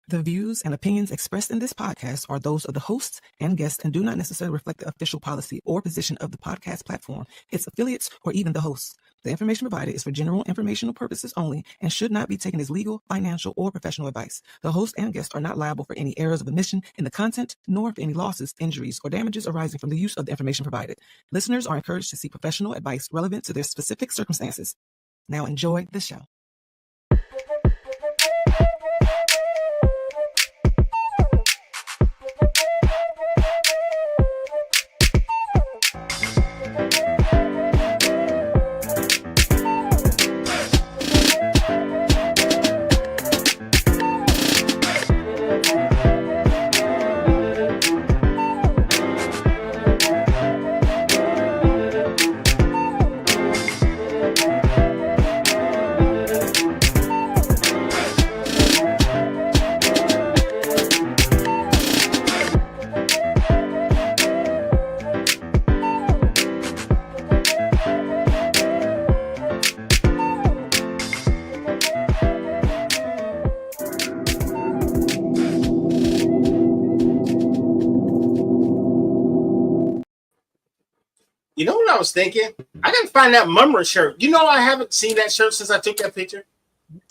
The views and opinions expressed in this podcast are those of the hosts and guests and do not necessarily reflect the official policy or position of the podcast platform, its affiliates, or even the hosts. The information provided is for general informational purposes only and should not be taken as legal, financial, or professional advice. The host and guests are not liable for any errors of omission in the content, nor for any losses, injuries, or damages arising from the use of the information provided. Listeners are encouraged to seek professional advice relevant to their specific circumstances. Now enjoy the show. You know what I was thinking? I gotta find that Mumra shirt. You know I haven't seen that shirt since I took that picture.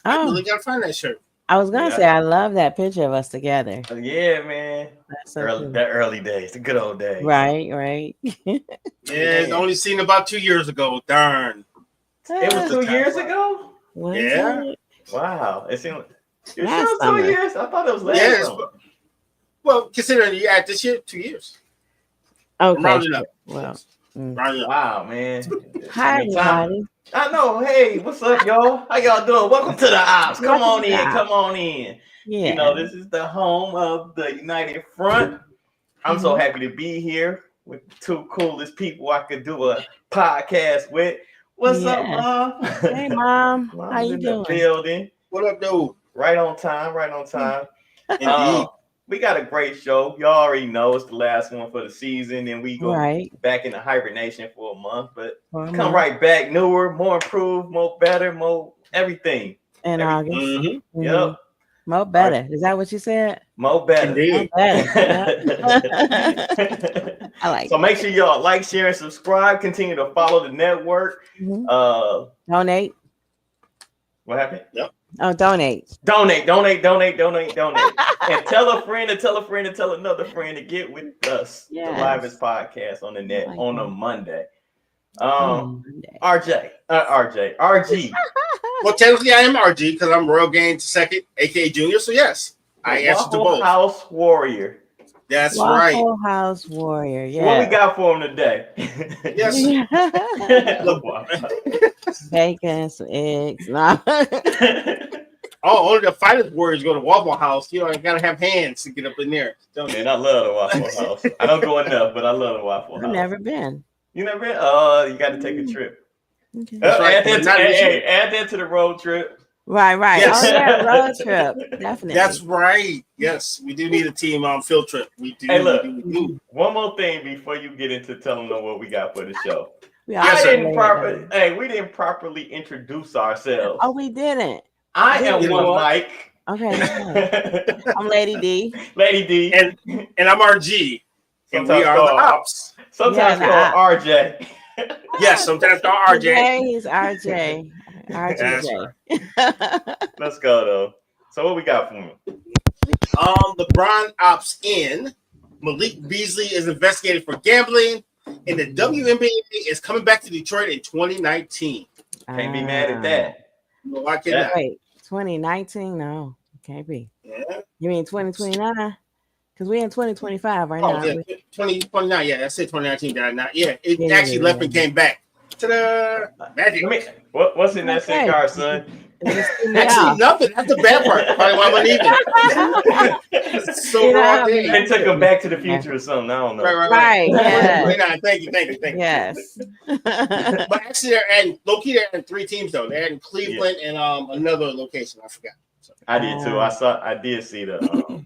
I really gotta find that shirt. I was gonna say I love that picture of us together. Yeah, man. That's so early days, the good old days. Right. Yeah, only seen about 2 years ago. Darn. It was 2 years ago? Yeah. Wow. It seemed it was 2 years. I thought it was last summer. Well, considering you add this year, 2 years. Okay. Well. Wow, man. Hi, everybody. I know. Hey, what's up, y'all? How y'all doing? Welcome to the Ops. Come on in. Yeah. You know, this is the home of the United Front. I'm so happy to be here with the two coolest people I could do a podcast with. What's up, Mom? Hey, Mom. How you doing? Building. What up, dude? Right on time. Indeed. We got a great show. Y'all already know it's the last one for the season, and we go back into hibernation for a month. But come right back, newer, more improved, more better, more everything. In August. Mm-hmm. Yep. More better. Is that what you said? More better. More better. I like so make sure y'all like, share, and subscribe. Continue to follow the network. Donate. What happened? Yep. Oh, donate. Donate. And tell a friend to tell a friend to tell another friend to get with us. The livest podcast on the net on a Monday. RG. Well, technically I am RG because I'm Royal Gain second, aka Junior. So yes, I answer to both. House Warrior. That's Waffle House Warrior. Yeah. What we got for him today? Yes. Bacon, some eggs. Only the finest warriors go to Waffle House. You know, you gotta have hands to get up in there. Man, I love the Waffle House. I don't go enough, but I love the Waffle House. I've never been. You never been? Oh, you got to take a trip. Okay. Add that to the road trip. Right. Yes. Oh yeah, road trip. Definitely. That's right. Yes, we do need a team field trip. We do. Hey, look. One more thing before you get into telling them what we got for the show. We didn't properly introduce ourselves. Oh, we didn't. I am one Mike. Okay. I'm Lady D. And I'm RG. And we are the Ops. Sometimes called RJ. Yes, sometimes called RJ. Today he's RJ. RJ. Let's go though. So what we got for him? LeBron opts in. Malik Beasley is investigated for gambling, and the WNBA is coming back to Detroit in 2019. Can't be mad at that. No, I cannot. Wait, 2019? No, can't be. Yeah. You mean 2029? Because we're in 2025 right now. Yeah, 2029. Yeah, I said 2019. Yeah, it actually left and came back. Ta-da! Magic. What's in that cigar, son? Actually, nothing. That's the bad part. Probably why I'm leaving. So wrong. They took him back to the future or something. I don't know. Right. Yeah. Thank you. Yes. But actually, they're adding adding 3 teams though. They're adding Cleveland and another location. I forgot. So. I did too. I did see the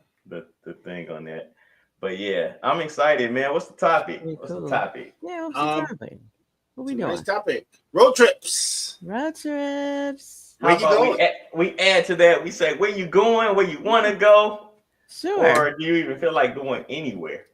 thing on that. But yeah, I'm excited, man. What's the topic? Yeah, what's the topic? What we doing? Nice topic. Road trips. How about we add to that? We say, where you going? Where you want to go? Sure. Or do you even feel like going anywhere?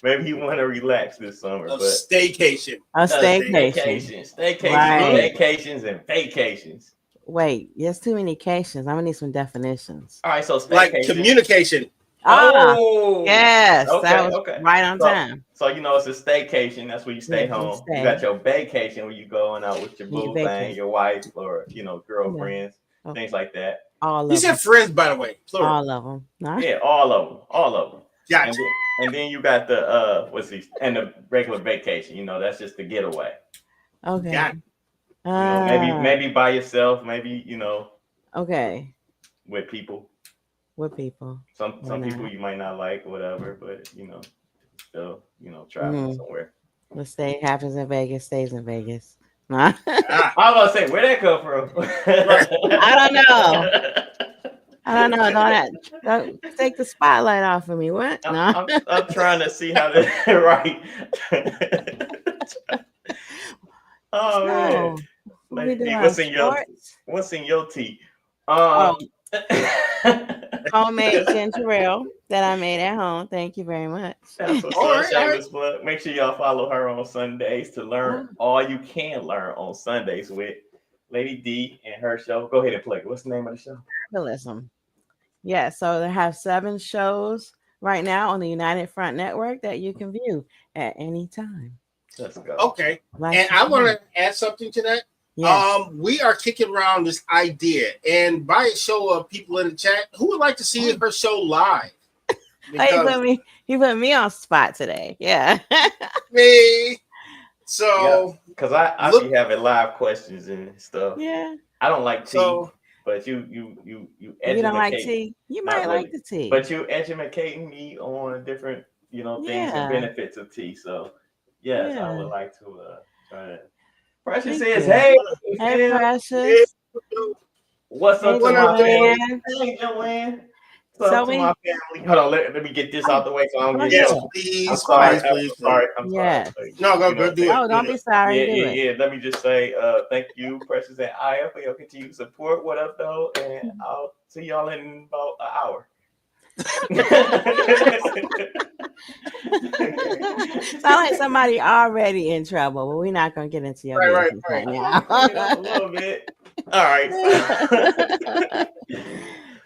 Maybe you want to relax this summer. A staycation. Staycations, right. vacations, and vacations. Wait, there's too many cations. I'm gonna need some definitions. All right, so like communication. Oh, yes, okay, that was right on time. So it's a staycation. That's where you stay home. You got your vacation where you going out with your boo thing, your wife, or girlfriends, things like that. All of you said them. Friends, by the way. Plural. All of them. Nah. Yeah, all of them. Gotcha. And then you got the the regular vacation. That's just the getaway. Okay. Got it. Maybe by yourself. Maybe Okay. With people. With people. Some people you might not like, whatever, but still traveling somewhere. Let's say it happens in Vegas, stays in Vegas. Nah. I was about to say, where'd that come from? I don't know. Don't take the spotlight off of me. What? No. I'm trying to see how to right. Oh man. What's in your tea? Homemade ginger ale that I made at home. Thank you very much. That's what's shameless plug. Make sure y'all follow her on Sundays to learn all you can learn on Sundays with Lady D and her show. Go ahead and play. What's the name of the show? Capitalism. Yeah, so they have 7 shows right now on the United Front Network that you can view at any time. Let's go. Okay. And I want to add something to that. Yes. We are kicking around this idea, and by a show of people in the chat, who would like to see her show live? Because, he put me on spot today. Yeah. Me. So, because I be having live questions and stuff. Yeah. I don't like tea, but you don't like tea. You might like the tea, but you educating me on different things and benefits of tea. So yes, I would like to try that. Precious says, hey, Precious. What's up to my family? Hey, Joanne. What's up to my family? Hold on, let me get this out the way so I don't get please. I'm sorry. I'm sorry. No, go do it. Oh, don't be sorry. Yeah. Let me just say thank you, Precious and Aya, for your continued support. What up, though? And I'll see y'all in about an hour. Sound like somebody already in trouble, but we're not gonna get into your business right now. A little bit. All right.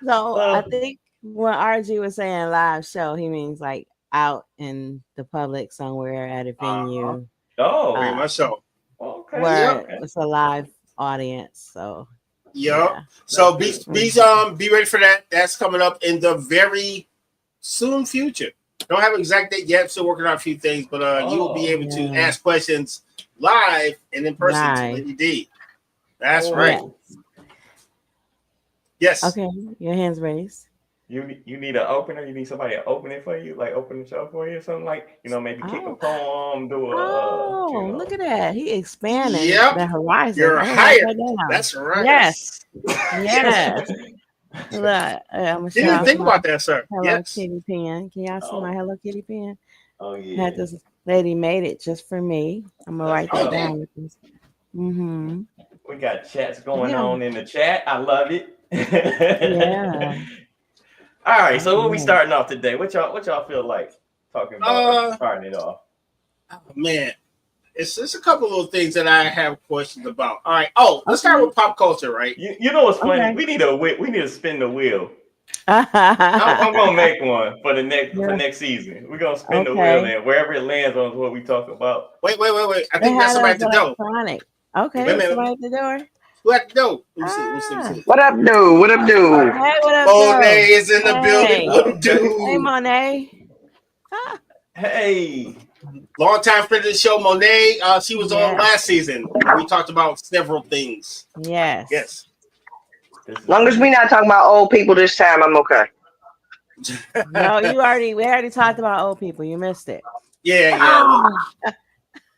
So I think when RG was saying live show, he means like out in the public somewhere at a venue. Oh, very much so. Okay. Where it's a live audience. So So be ready for that. That's coming up in the very soon future. Don't have an exact date yet. Still working on a few things, but you will be able to ask questions live and in person to Lady D. That's right. Yes. Okay. Your hands raised. You need an opener. You need somebody to open it for you, like open the show for you, or something like maybe kick a poem, do a. Look at that! He expanded the horizon. You're higher. That's right. Yes. Yes. Look, didn't even think about that, sir. Hello Kitty pen. Can y'all see my Hello Kitty pen? Oh yeah. This lady made it just for me. I'm gonna write that down with this. Mm-hmm. We got chats going on in the chat. I love it. Yeah. All right, so what we starting off today? What y'all feel like talking about starting it off? Oh, man, it's a couple of little things that I have questions about. All right. Let's start with pop culture, right? You know what's funny? Okay. We need to spin the wheel. I'm gonna make one for the next season. We're gonna spin the wheel, and wherever it lands on is what we talk about. Wait. I think that's somebody at the door. Okay, somebody at the door. Who at the door? Let me see. What up, dude? What up, dude? Hey, what up, Monet is in the building. What up, dude? Hey, Monet. Hey. Long time friend of the show, Monet. She was on last season. We talked about several things. Yes. As long as we're not talking about old people this time, I'm okay. No, we already talked about old people. You missed it. Yeah.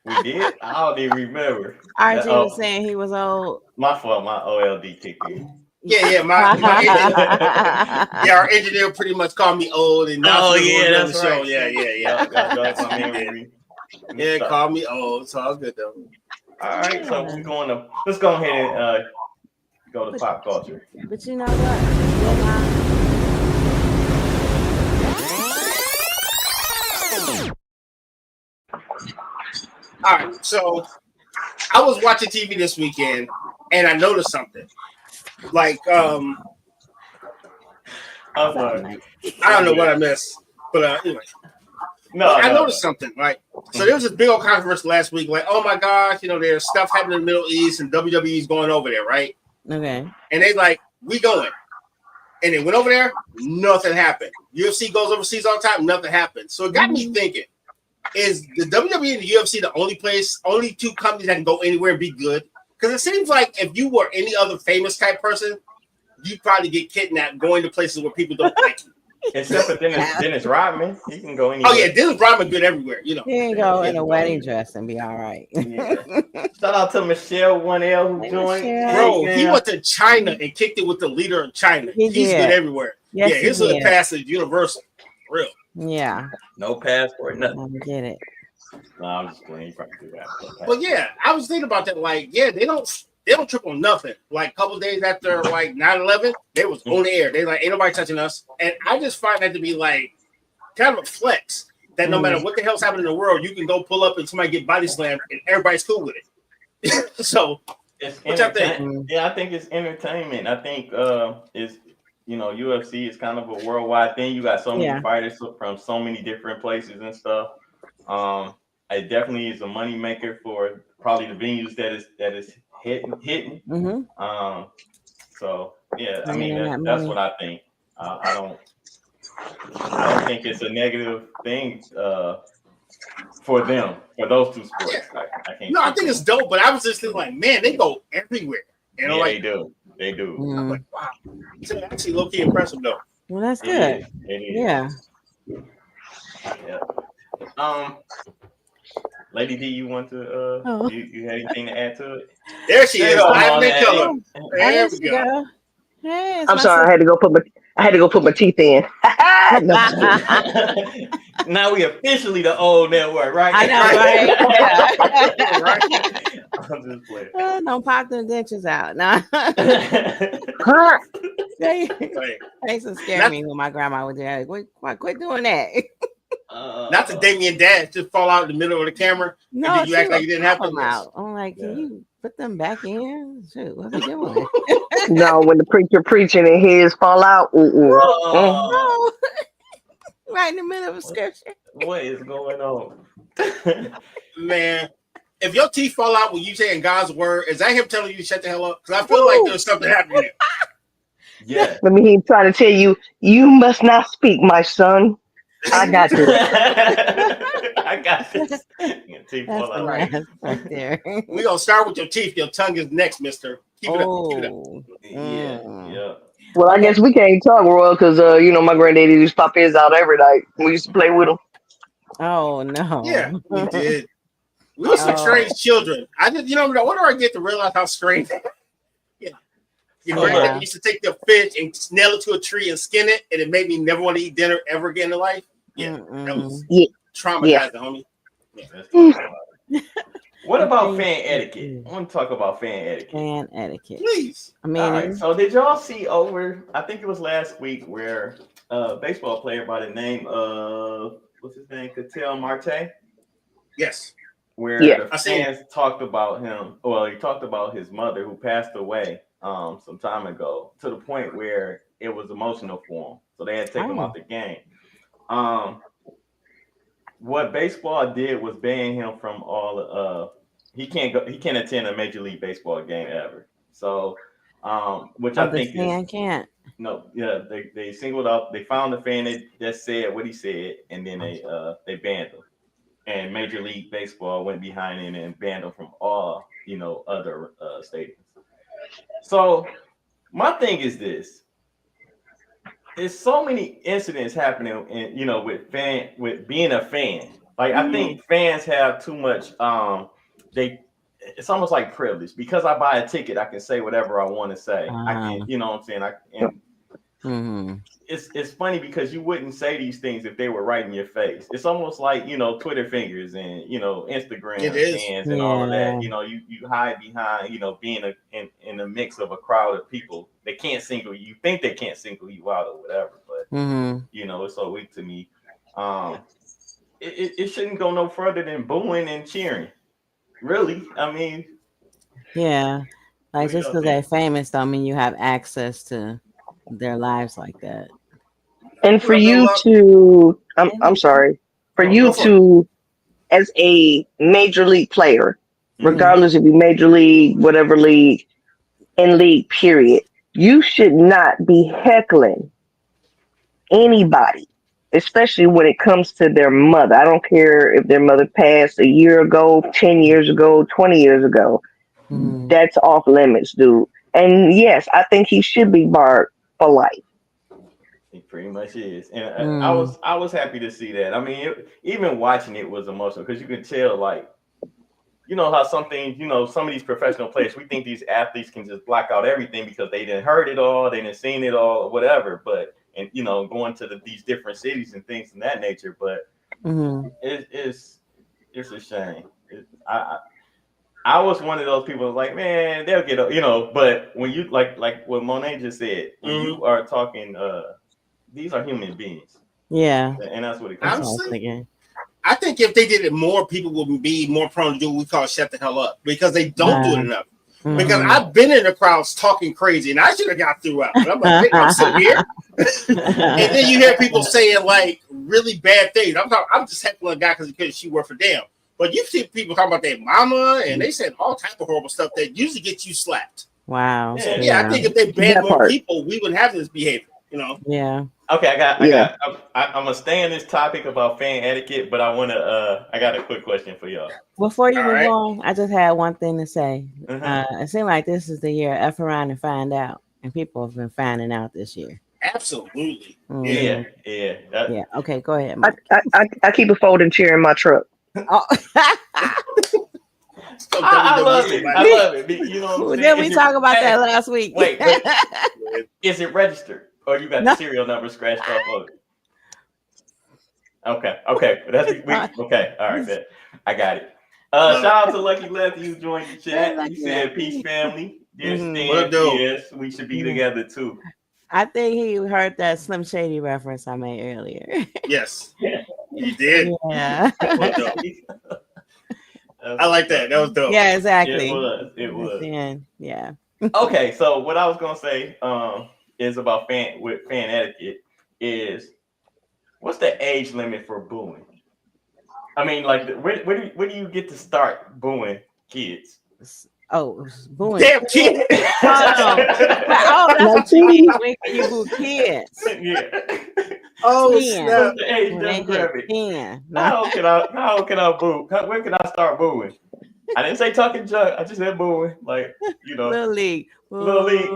We did? I don't even remember. RG was saying he was old. My fault. My OLD kicked in. Yeah. Our engineer pretty much called me old, and that's right. Show. Yeah. Yeah, call me old. So I was good though. All right, so let's go ahead and go to pop culture. But you know what? All right, so I was watching TV this weekend, and I noticed something. Like, I'm sorry. I don't know what I missed, but anyway. I noticed something. Like, so there was this big old controversy last week. Like, oh my gosh, there's stuff happening in the Middle East, and WWE's going over there, right? Okay. And they like, we going. And they went over there, nothing happened. UFC goes overseas all the time, nothing happened. So it got me thinking, is the WWE and the UFC the only two companies that can go anywhere and be good? Because it seems like if you were any other famous type person, you'd probably get kidnapped going to places where people don't like you. Except for Dennis Rodman. He can go anywhere. Oh, yeah, Dennis Rodman good everywhere, He can go in a wedding dress and be all right. Yeah. Shout out to Michelle 1L who joined. Bro, he went to China and kicked it with the leader of China. He's good everywhere. Yes, yeah, his little pass is universal. Real. Yeah. No passport, nothing. I get it. No, I'm just playing. Probably do that. But yeah, I was thinking about that. Like, yeah, they don't trip on nothing. Like a couple days after like 9/11, they was on the air. They like ain't nobody touching us. And I just find that to be like kind of a flex that no matter what the hell's happening in the world, you can go pull up and somebody get body slammed and everybody's cool with it. So it's what y'all think? Yeah, I think it's entertainment. I think it's UFC is kind of a worldwide thing. You got so many fighters from so many different places and stuff. It definitely is a money maker for probably the venues that is hitting. So yeah, I mean that's what I think. I don't think it's a negative thing for them, for those two sports. I can't. No, I think it's dope, but I was just thinking like, man, they go everywhere. Yeah, like, they do. I'm like, wow, it's actually low key impressive though. Well, that's good. It is. Yeah. Lady D, you want to you had anything to add to it? There she is. There we go. Hey, I'm sorry, I had to go put my teeth in. Now we officially the old network, right? I know, right? Right. I'm just playing. Don't pop them dentures out. No. They used to scare me when my grandma would do that. Quit doing that. Not the Damien Dash just fall out in the middle of the camera. No, and then you act like you didn't have them out. I'm like, can you put them back in? Shoot, what are we doing? No, when the preacher preaching and his fall out. No. Right in the middle of a scripture. What is going on? Man, if your teeth fall out when you saying God's word, is that him telling you to shut the hell up? Because I feel like there's something happening there. Yeah. Let me hear him trying to tell you, you must not speak, my son. I got you. I got this. Teeth fall out. Right there. We're going to start with your teeth. Your tongue is next, mister. Keep it up. Keep it up. Yeah. Well, I guess we can't talk, Roy, because my granddaddy used to pop his out every night. We used to play with him. Oh no. Yeah, we did. We were some strange children. I just, whenever I get to realize how strange. Your granddad used to take the fish and nail it to a tree and skin it, and it made me never want to eat dinner ever again in life. Yeah, that was traumatizing, homie. Yeah. What about fan etiquette? I want to talk about fan etiquette. Fan etiquette. Please. I mean, all right, so did y'all see I think it was last week where a baseball player by the name of, what's his name? Ketel Marte? Yes. Where the fans talked about him. Well, he talked about his mother who passed away some time ago, to the point where it was emotional for him. So they had to take him out the game. What baseball did was ban him from all he can't attend a Major League Baseball game ever. So which I think fan can't. No, yeah, they singled out, they found the fan that said what he said, and then they banned him. And Major League Baseball went behind him and banned him from all other stadiums. So my thing is this: there's so many incidents happening, with being a fan. Like I think fans have too much. It's almost like privilege, because I buy a ticket. I can say whatever I want to say. I can, you know what I'm saying. Mm-hmm. It's funny because you wouldn't say these things if they were right in your face. It's almost like, Twitter fingers and, Instagram hands and all of that. You hide behind, being in a mix of a crowd of people. They can't single you. You think they can't single you out or whatever, but it's so weak to me. It shouldn't go no further than booing and cheering. Really, I mean, yeah, like just because they're famous don't mean you have access to their lives like that. And for you to, I'm sorry, for you to, as a major league player, regardless if you major league, whatever league, in league period, you should not be heckling anybody, especially when it comes to their mother. I don't care if their mother passed a year ago, 10 years ago, 20 years ago. That's off limits, dude. And yes, I think he should be barred for life. He pretty much is, and I was happy to see that. I mean, even watching it was emotional because you could tell, like, how some things, some of these professional players, we think these athletes can just block out everything because they didn't heard it all, they didn't seen it all, or whatever. But going to these different cities and things of that nature. But it's a shame. I was one of those people like, man, they'll get, But when you like what Monet just said, when you are talking, these are human beings. Yeah, and that's what it comes to. I think if they did it more, people would be more prone to do what we call shut the hell up because they don't do it enough. Because I've been in the crowds talking crazy and I should have got through out. But I'm like, I'm sitting here. And then you hear people saying like really bad things. I'm just heckling a guy because she worked for them. But you see people talking about their mama and they said all type of horrible stuff that usually gets you slapped. Wow. So, I think if they banned more people, we wouldn't have this behavior. Yeah. Okay, I'm gonna stay on this topic about fan etiquette, but I got a quick question for y'all. Before you move on, I just had one thing to say. It seems like this is the year F around and find out, and people have been finding out this year. Absolutely. Yeah. Okay, go ahead, Mike. I keep a folding chair in my truck. Oh. I love it. I love it. Didn't we talk about that last week? Wait. Is it registered? Or you got the serial number scratched off of it? Okay. Okay. All right, bet. I got it. Shout out to Lucky Lefty who joined the chat. He said, "Peace, family. Yes, we should be together too." I think he heard that Slim Shady reference I made earlier. Yes, he did. Yeah. I like that. That was dope. Yeah, exactly. It was. Yeah. Okay, so what I was gonna say is about fan etiquette is what's the age limit for booing? I mean, like, where do you get to start booing kids? Oh, booing. Damn kid. That's when you boo kids. Yeah. Oh, snap. The age demographic. How can I boo? When can I start booing? I didn't say talking junk. I just said booing. Like, Little league. Little league.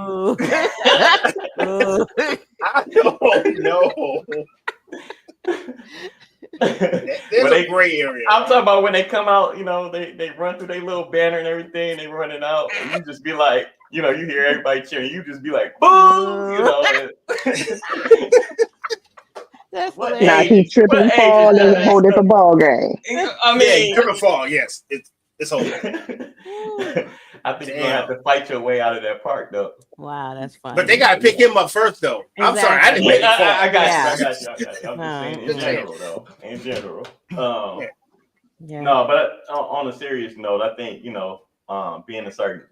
I don't know. There's a gray area. I'm talking about when they come out, they run through their little banner and everything, they running out, and you just be like, you hear everybody cheering, you just be like, boo, That's now he trip and fall and hold at the ball game. I mean, trip and fall, yes. It's over. I think you're gonna have to fight your way out of that park, though. Wow, that's fun. But they gotta pick him up first, though. Exactly. I'm sorry, I didn't make it fall. I got you. I'm just saying in general, though. In general. No, but on a serious note, I think being a certain,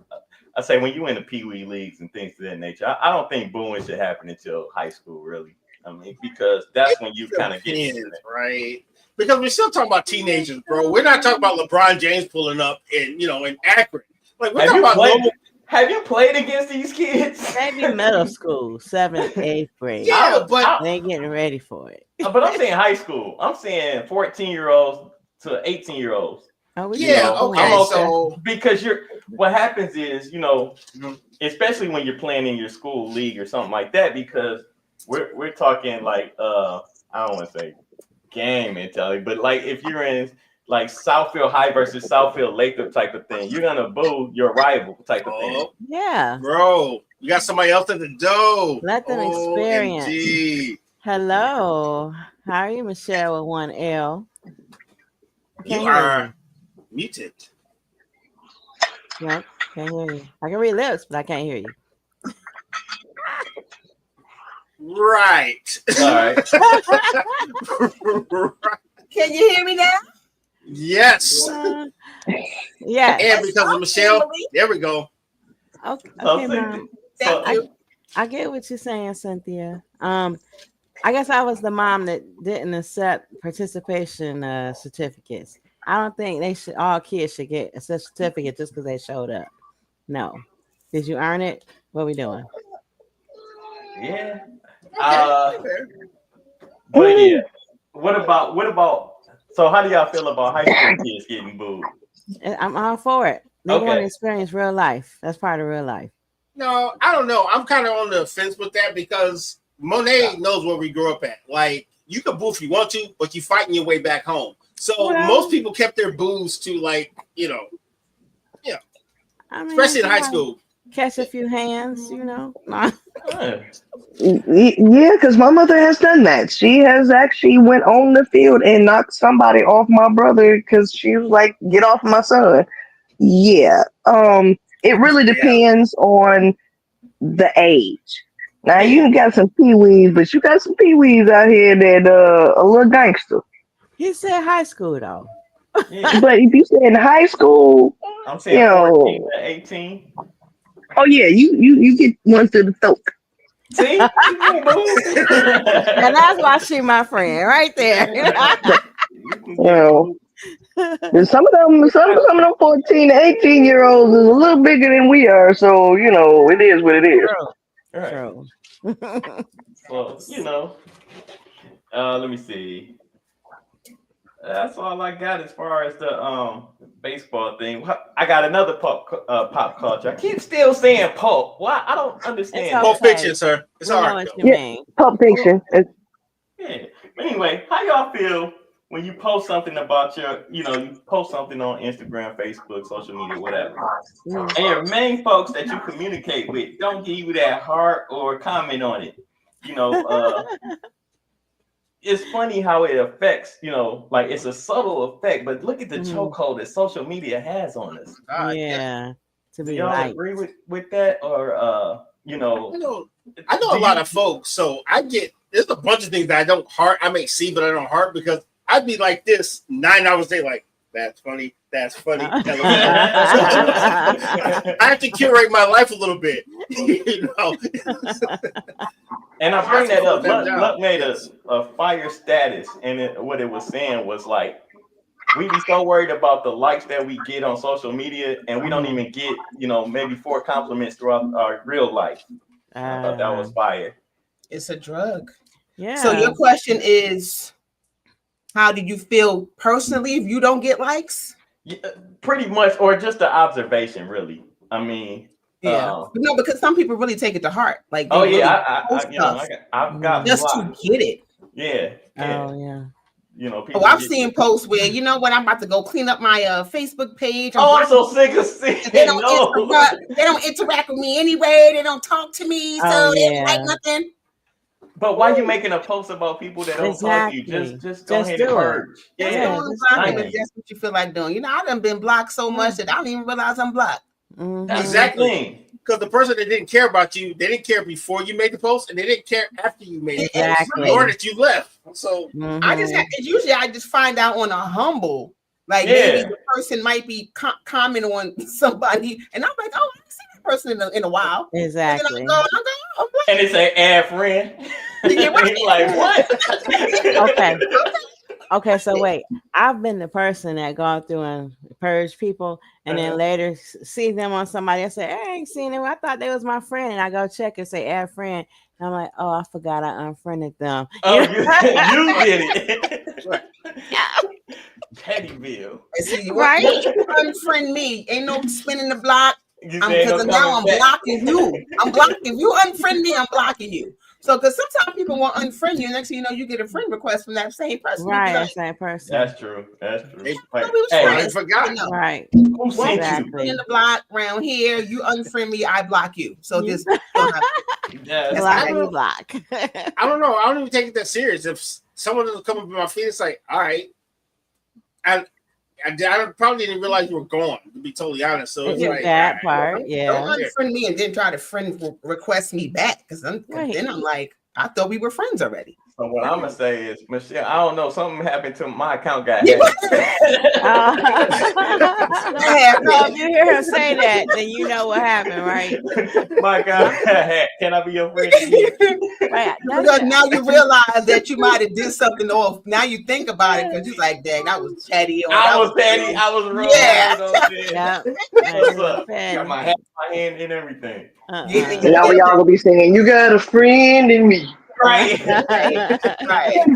I say when you in the Pee Wee leagues and things of that nature, I don't think booing should happen until high school, really. I mean, because that's when you kind of get into it, right? Because we're still talking about teenagers, bro. We're not talking about LeBron James pulling up in Akron. Like, we're talking about have you played against these kids? Maybe middle school, 7th, 8th grade. Yeah, but they ain't getting ready for it. But I'm saying high school. I'm saying 14-year-olds to 18-year-olds. Oh, okay. So because what happens is, especially when you're playing in your school league or something like that, because we're talking like I don't want to say gang mentality, but like if you're in like Southfield High versus Southfield Lathrop type of thing, you're gonna boo your rival type of thing. Yeah, bro. We got somebody else at the door. Let them experience. OMG. Hello. How are you, Michelle, with one L? You are muted. Yep, can't hear you. I can read lips, but I can't hear you. Right. All right. Can you hear me now? Yes. Yeah. And because of Michelle, family. There we go. Okay, Mom. I get what you're saying, Cynthia. I guess I was the mom that didn't accept participation certificates. I don't think all kids should get a certificate just because they showed up. No. Did you earn it? What are we doing? Yeah. But yeah. What about so how do y'all feel about high school kids getting booed? I'm all for it. They want to experience real life. That's part of real life. No, I don't know. I'm kind of on the fence with that because Monet knows where we grew up at. Like, you can boo if you want to, but you're fighting your way back home. So most people kept their boos to, like, I mean, especially in high school. Catch a few hands, Yeah, because my mother has done that. She has actually went on the field and knocked somebody off my brother because she was like, "Get off my son." Yeah. It really depends on the age. Now you got some peewees, but you got some peewees out here that a little gangster. He said high school though. Yeah. But if you say in high school, I'm saying 14 to 18. Oh yeah, you get one to the throat. See, and that's why she my friend right there. And some of them 14 to 18-year-olds is a little bigger than we are, so it is what it is. True. Well, let me see. That's all I got as far as the baseball thing. I got another pop culture. I keep still saying pulp. Why? I don't understand. Pulp Fiction, sir. It's all right. Pulp Fiction. Yeah. Anyway, how y'all feel when you post something about you post something on Instagram, Facebook, social media, whatever, and your main folks that you communicate with don't give you that heart or comment on it? It's funny how it affects, like it's a subtle effect, but look at the chokehold that social media has on us. Yeah. Do y'all agree with that? Or I know a lot of folks, so there's a bunch of things that I don't heart. I may see, but I don't heart because I'd be like this 9 hours a day, like, that's funny. That's funny. I have to curate my life a little bit, And I bring that up. Luck made a fire status, and what it was saying was like, we be so worried about the likes that we get on social media, and we don't even get, maybe 4 compliments throughout our real life. I thought that was fire. It's a drug. Yeah. So your question is, how do you feel personally if you don't get likes? Yeah, pretty much, or just the observation, really. I mean, no, because some people really take it to heart. Like, I've got just blocked. To get it. Yeah. Oh yeah. I've seen posts where I'm about to go clean up my Facebook page. I'm so sick of seeing they don't interact with me anyway. They don't talk to me, so they don't like nothing. But why are you making a post about people that don't talk to you? Just go ahead and purge. That's what you feel like doing. I done been blocked so much that I don't even realize I'm blocked. Exactly. Because the person that didn't care about you, they didn't care before you made the post, and they didn't care after you made the post, or that you left. So usually I just find out on a humble, like maybe the person might be commenting on somebody, and I'm like, oh, I haven't seen that person in a while. Exactly. And then I go, and it's an ad friend. Like what? Okay, so wait. I've been the person that gone through and purge people, and then later see them on somebody. I say, I ain't seen them. I thought they was my friend, and I go check and say add friend. And I'm like, oh, I forgot I unfriended them. Oh, you did it. Pettyville. See, right? Unfriend me. Ain't no spinning the block. Because now I'm blocking you. I'm blocking. If you unfriend me, I'm blocking you. So, because sometimes people want to unfriend you, next thing you know, you get a friend request from that same person. Right, like, that same person. That's true. That's true. I forgot. Right. Who sent Exactly. In the block around here, you unfriend me, I block you. So just block you block. I don't know. I don't even take it that serious. If someone doesn't come up in my feed, it's like, all right. I probably didn't realize you were gone, to be totally honest. So it's like that part, yeah. Don't unfriend me and then try to friend request me back because then I'm like, I thought we were friends already. So what I'm gonna say is, Michelle, I don't know, something happened to my account got hacked. So if you hear him say that, then you know what happened, right? My God, can I be your friend again? Right. Because now you realize that you might have did something off. Now you think about it because you're like, dang, that was chatty. I was petty. I was wrong. Yeah. What's up? Got my hat, my hand, and everything. And now y'all gonna be saying, "You got a friend in me." Right. Right.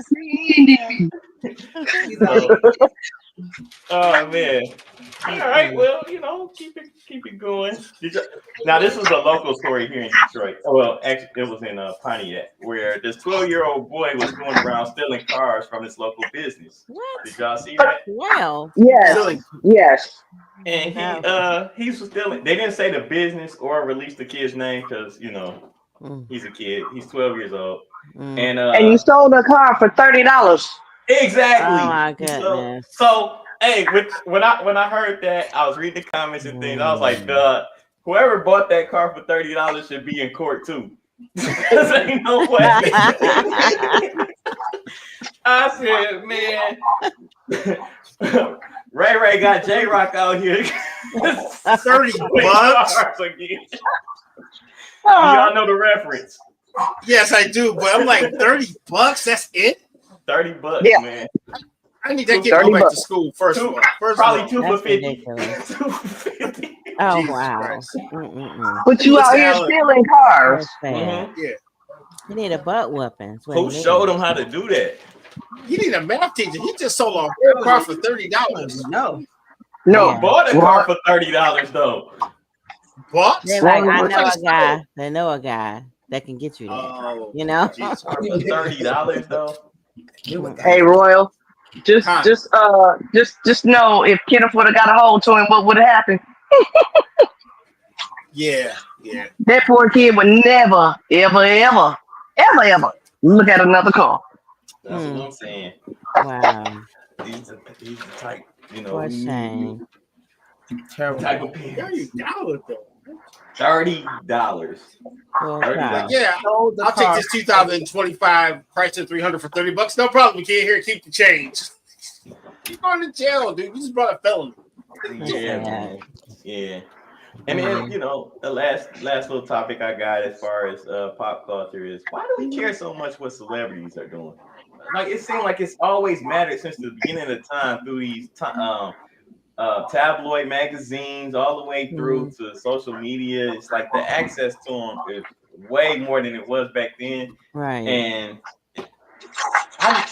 Oh man. All right. Well, keep it going. Now this is a local story here in Detroit. Well, actually, it was in Pontiac, where this 12-year-old boy was going around stealing cars from his local business. What? Did y'all see that? Wow. Yes. And he was stealing. They didn't say the business or release the kid's name because he's a kid. He's 12 years old. And you sold a car for $30. Exactly. Oh my goodness. So hey, when I heard that, I was reading the comments and things. I was like, whoever bought that car for $30 should be in court too. Ain't no way. I said, man, Ray got J-Rock out here. $30 again. Y'all know the reference. Yes, I do, but I'm like $30. That's it. $30, man. I need that kid to go back to school first. Probably $2 for $50. Oh wow! But you out here stealing cars. Yeah. You need a butt whooping. Who showed him how to do that? You need a math teacher. He just sold a car for $30. No. He bought a car for $30 though. What? They're like, I know a guy. They know a guy that can get you there. $30 though. Hey, Royal. Just know if Kenneth would have got a hold to him, what would have happened? Yeah. That poor kid would never, ever look at another car. That's what I'm saying. Wow. He's the type, What shame. Terrible type of parents. $30 though. $30. Yeah, I'll take this 2025 Chrysler 300 for $30. No problem, kid. Here, keep the change. Keep going to jail, dude. You just brought a felony. Yeah. And then the last little topic I got as far as pop culture is, why do we care so much what celebrities are doing? Like, it seems like it's always mattered since the beginning of time through these tabloid magazines all the way through to social media. It's like the access to them is way more than it was back then. Right. And I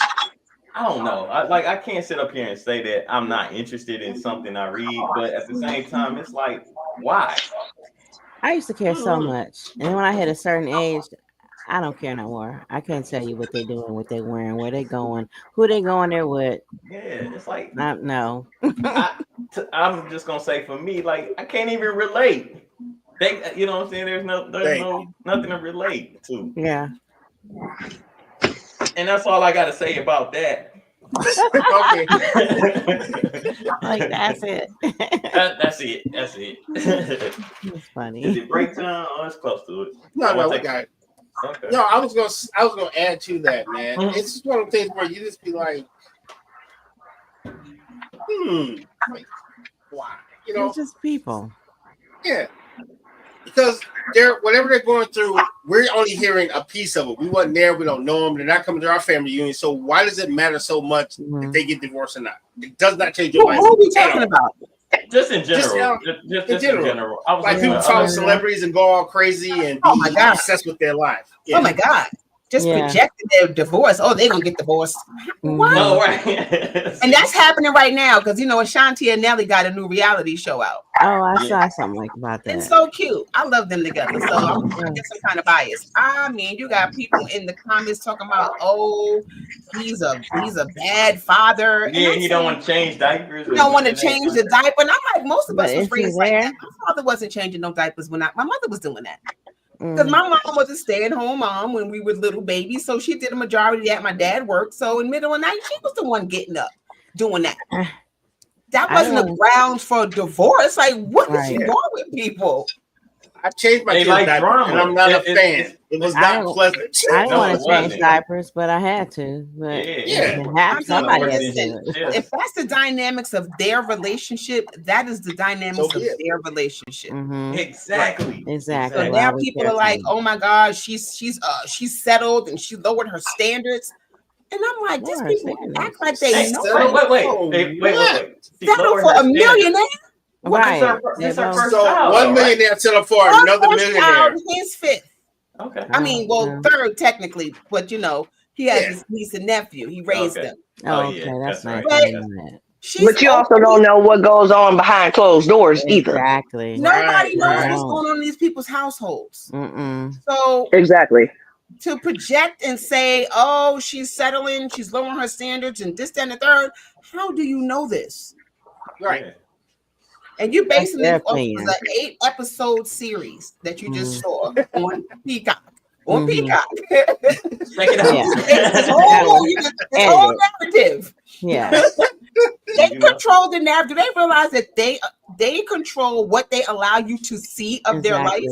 don't know. I can't sit up here and say that I'm not interested in something I read, but at the same time, it's like, why? I used to care so much, and when I hit a certain age, I don't care no more. I can't tell you what they're doing, what they're wearing, where they're going, who they going there with. Yeah, it's like no. I'm just gonna say for me, like, I can't even relate. You know what I'm saying? There's nothing to relate to. Yeah. And that's all I got to say about that. Okay. Like, that's it. That's it. It's funny. Is it break time? Oh, it's close to it. No, we got it. Okay. No, I was gonna add to that, man. It's just one of the things where you just be like, like, why? It's just people. Yeah. Because whatever they're going through, we're only hearing a piece of it. We wasn't there. We don't know them. They're not coming to our family reunion. So why does it matter so much if they get divorced or not? It does not change your life. What are we talking about? Just in general. Just in general. Like people follow celebrities and go all crazy and be obsessed with their life. Yeah. Oh my God. just projected their divorce. Oh, they're gonna get divorced. What? No, right. And that's happening right now because Ashanti and Nelly got a new reality show out. Oh, I saw something like about that. It's so cute. I love them together. So I'm gonna get some kind of bias. I mean, you got people in the comments talking about, oh, he's a bad father. Yeah, he don't want to change diapers. He don't want to change the diaper. And I'm like, most of us was raised like that. My father wasn't changing no diapers my mother was doing that. Because my mom was a stay-at-home mom when we were little babies, so she did a majority of that. My dad worked, so in the middle of the night, she was the one getting up, doing that. That wasn't a ground for divorce. Like, what is wrong with people? I changed my kid's diaper, and I'm not a fan. It was not pleasant. I didn't want to change diapers, but I had to. But somebody has to. If that's the dynamics of their relationship, that is the dynamics of their relationship. Exactly. So now people are like, "Oh my God, she's settled and she lowered her standards." And I'm like, these people act like they know. Wait. Settle for a millionaire. Right. This her first so child, one millionaire settled for another millionaire. His fifth. Okay. I mean, third technically, but he has his niece and nephew. He raised them. Oh, okay, that's nice. But you also don't know what goes on behind closed doors either. Exactly. Nobody knows what's going on in these people's households. So exactly. To project and say, "Oh, she's settling, she's lowering her standards, and this, that, and the third," how do you know this? Right. And you're basing it off of an 8-episode series that you just saw on Peacock. On Peacock. Check it out. This whole narrative. Yeah. They control the narrative. Do they realize that they control what they allow you to see of their life?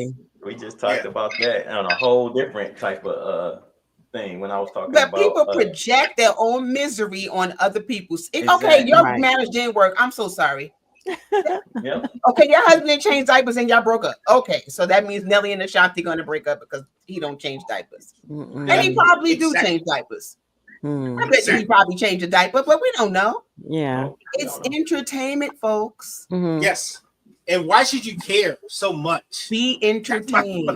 We just talked about that on a whole different type of thing when I was talking but about. People project their own misery on other people's. Okay, your marriage didn't work. I'm so sorry. Okay, your husband didn't change diapers and y'all broke up. Okay, so that means Nelly and Ashanti going to break up because he don't change diapers. And he probably do change diapers. I bet he probably changed a diaper, but we don't know. Yeah. It's entertainment, folks. Yes. And why should you care so much? Be entertained.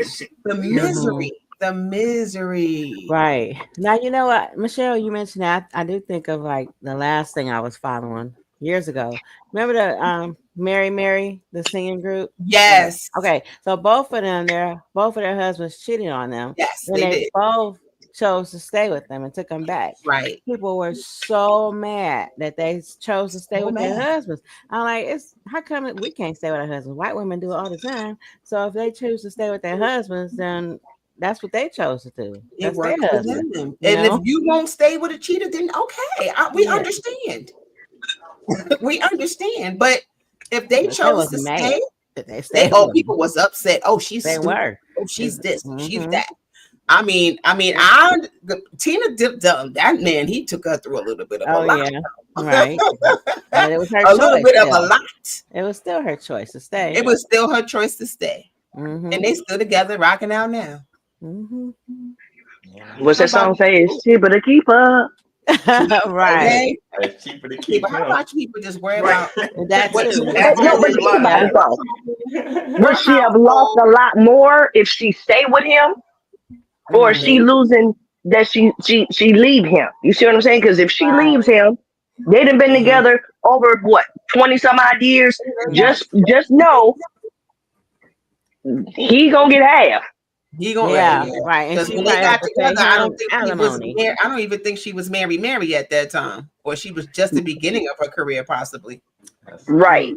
The misery. The misery. Right. Now, you know what, Michelle, you mentioned that. I do think of like the last thing I was following years ago. Remember the Mary, the singing group? Yes. Okay. So both of their husbands cheated on them. Yes. And they both chose to stay with them and took them back. Right. People were so mad that they chose to stay with their husbands. I'm like, how come we can't stay with our husbands? White women do it all the time. So if they choose to stay with their husbands, then that's what they chose to do. It worked for them. And if you won't stay with a cheater, then okay, we understand. We understand. But if they chose to stay, people was upset. Oh, she's stupid. Oh, she's this. She's that. I mean, Tina dipped down. That man, he took her through a little bit of a lot. Yeah, right. But it was her choice. Little bit of a lot. It was still her choice to stay. It was still her choice to stay. And they still together, rocking out now. What's that song say? It's cheaper to keep up. Right. It's cheaper to keep up. How much people just worry about that? Would she have lost a lot more if she stayed with him? Or is she losing that she leave him? You see what I'm saying? Because if she leaves him, they done been together over what 20 some odd years. Just know he gonna get half. He gonna right. And when they got together, I don't even think she was married at that time, or she was just the beginning of her career, possibly. Right.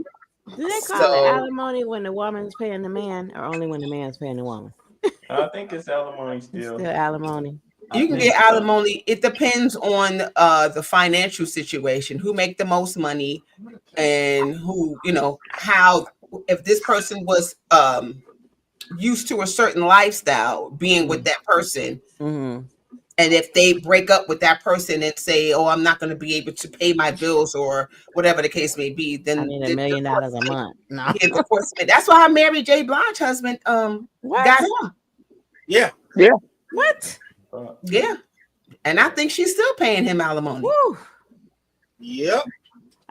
Do they call it alimony when the woman's paying the man, or only when the man's paying the woman? I think it's alimony still. Still alimony. You can get alimony. It depends on the financial situation, who make the most money, and who, how, if this person was used to a certain lifestyle being with that person. And if they break up with that person and say, oh, I'm not going to be able to pay my bills or whatever the case may be, then I need $1 million a month. No. That's why Mary J. Blige husband got him. Yeah. What? Yeah. And I think she's still paying him alimony. Woo. Yep.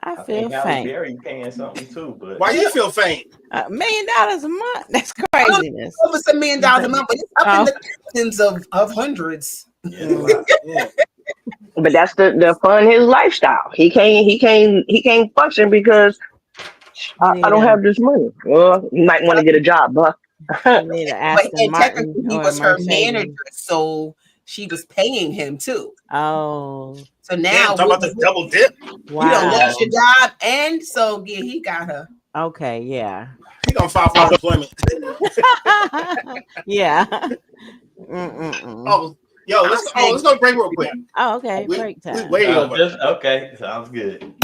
I feel faint. Barry paying something too, but why you feel faint? $1 million a month? That's craziness. It's $1 million a month, but it's up in the thousands of hundreds. Yeah. But that's the fun his lifestyle. He can't function because I don't have this money. Well, you might want to get a job, but need to Aston Martin technically he or was her Mercedes. manager, so she was paying him too. Oh, so now talk about the double dip. Wow. You don't lost your job, and so yeah, he got her. Okay, yeah. He gonna file for unemployment. Yeah. Oh, yo, let's go break real quick. Oh, okay, break time. Way over. Okay, sounds good.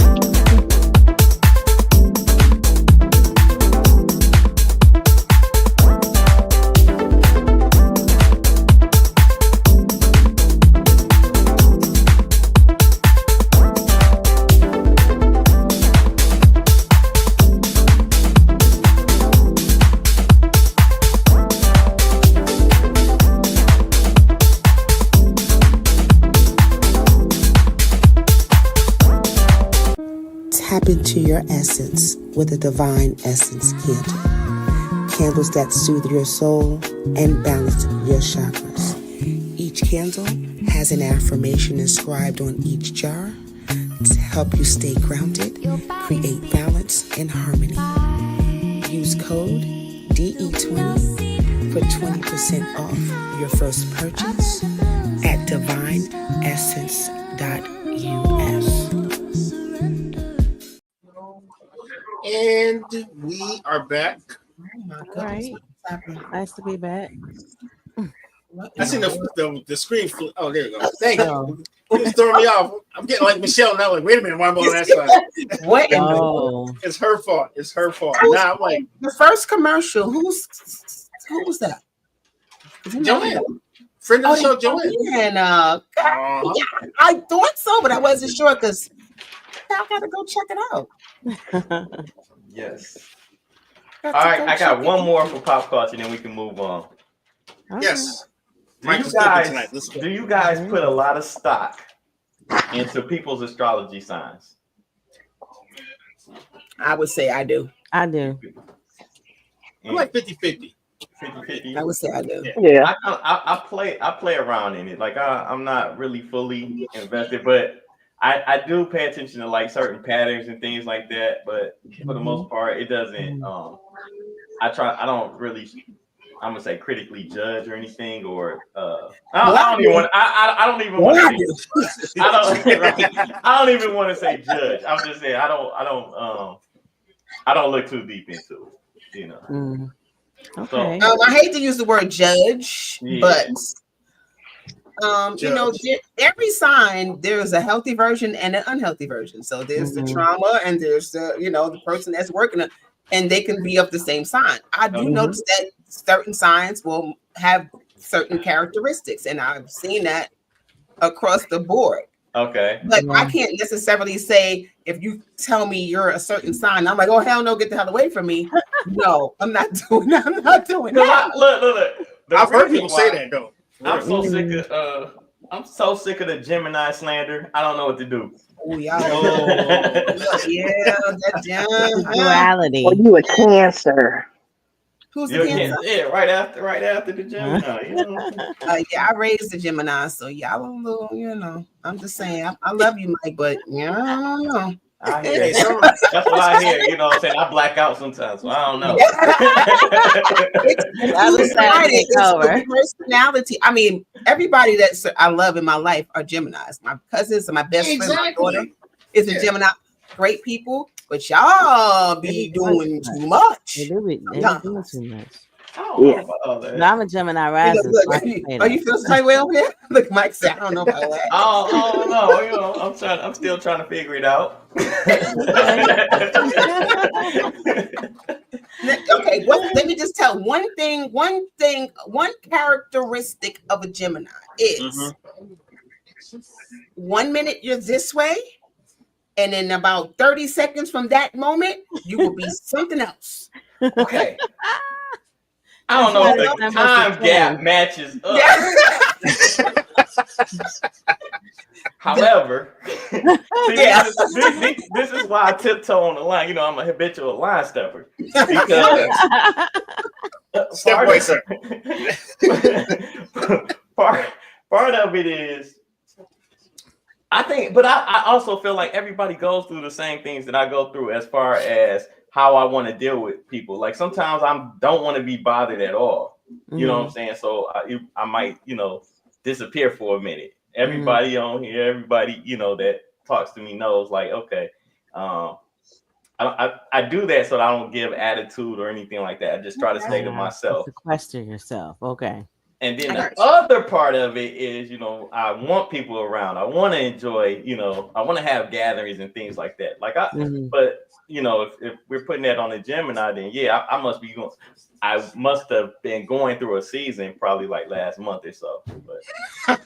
Tap into your essence with a divine essence candle. Candles that soothe your soul and balance your chakras. Each candle has an affirmation inscribed on each jar to help you stay grounded, create balance and harmony. Use code DE20 for 20% off your first purchase at divineessence.us. And we are back. All right. Nice to be back. I seen the screen flip. Oh, there you go. Thank you. You just throwing me off. I'm getting like Michelle now. Like, wait a minute, why am I on that side? What? It's her fault. It's her fault. Now I'm like the first commercial. Who was that? Joanne. Friend of the show, Joanne. And yeah, I thought so, but I wasn't sure because I gotta go check it out. Yes. All right, I got one more for pop culture, and then we can move on. Yes. Do you guys put a lot of stock into people's astrology signs? I would say I do. I do. I'm like 50-50. 50-50. I would say I do. Yeah. I play around in it. Like I'm not really fully invested, but I do pay attention to like certain patterns and things like that, but for the most part, it doesn't. I don't really. I'm gonna say critically judge or anything, or I don't even want. I don't even want to. I don't even want to say judge. I'm just saying I don't look too deep into it. You know. Okay. So, I hate to use the word judge, but. You know, every sign there's a healthy version and an unhealthy version. So there's the trauma and there's the, the person that's working it, and they can be of the same sign. I do notice that certain signs will have certain characteristics, and I've seen that across the board. Okay. But I can't necessarily say if you tell me you're a certain sign, I'm like, oh hell no, get the hell away from me. No, I'm not doing that. Look. I've heard people say that though. I'm so sick of the Gemini slander. I don't know what to do. Oh yeah, that duality. Well, you a Cancer. Who's the Cancer? Yeah, right after the Gemini. Yeah, I raised the Gemini, so y'all a little, I'm just saying, I love you, Mike, but I don't know. I hear that's what I hear. You know what I'm saying? I black out sometimes, so I don't know. It's personality. I mean, everybody that I love in my life are Geminis. My cousins and my best friend, my daughter is a Gemini. Great people, but y'all be doing too much. They doing too much. I'm a Gemini rising. You feel the same way over here? Look, Mike said, I don't know about that. Oh no, I'm still trying to figure it out. Okay, let me just tell one characteristic of a Gemini is 1 minute you're this way, and in about 30 seconds from that moment, you will be something else. Okay. I don't know if the time gap matches up. However, this is why I tiptoe on the line. I'm a habitual line stepper. Because part of it is, I think, but I also feel like everybody goes through the same things that I go through as far as how I want to deal with people. Like sometimes I don't want to be bothered at all. You know what I'm saying? So I might, disappear for a minute. Everybody on here, everybody, that talks to me knows like, okay, I do that so that I don't give attitude or anything like that. I just try to stay to myself. Sequester yourself. Okay. And then the other part of it is, I want people around. I want to enjoy, I want to have gatherings and things like that. Like but if we're putting that on the Gemini, then yeah, I must be going. I must have been going through a season probably like last month or so. But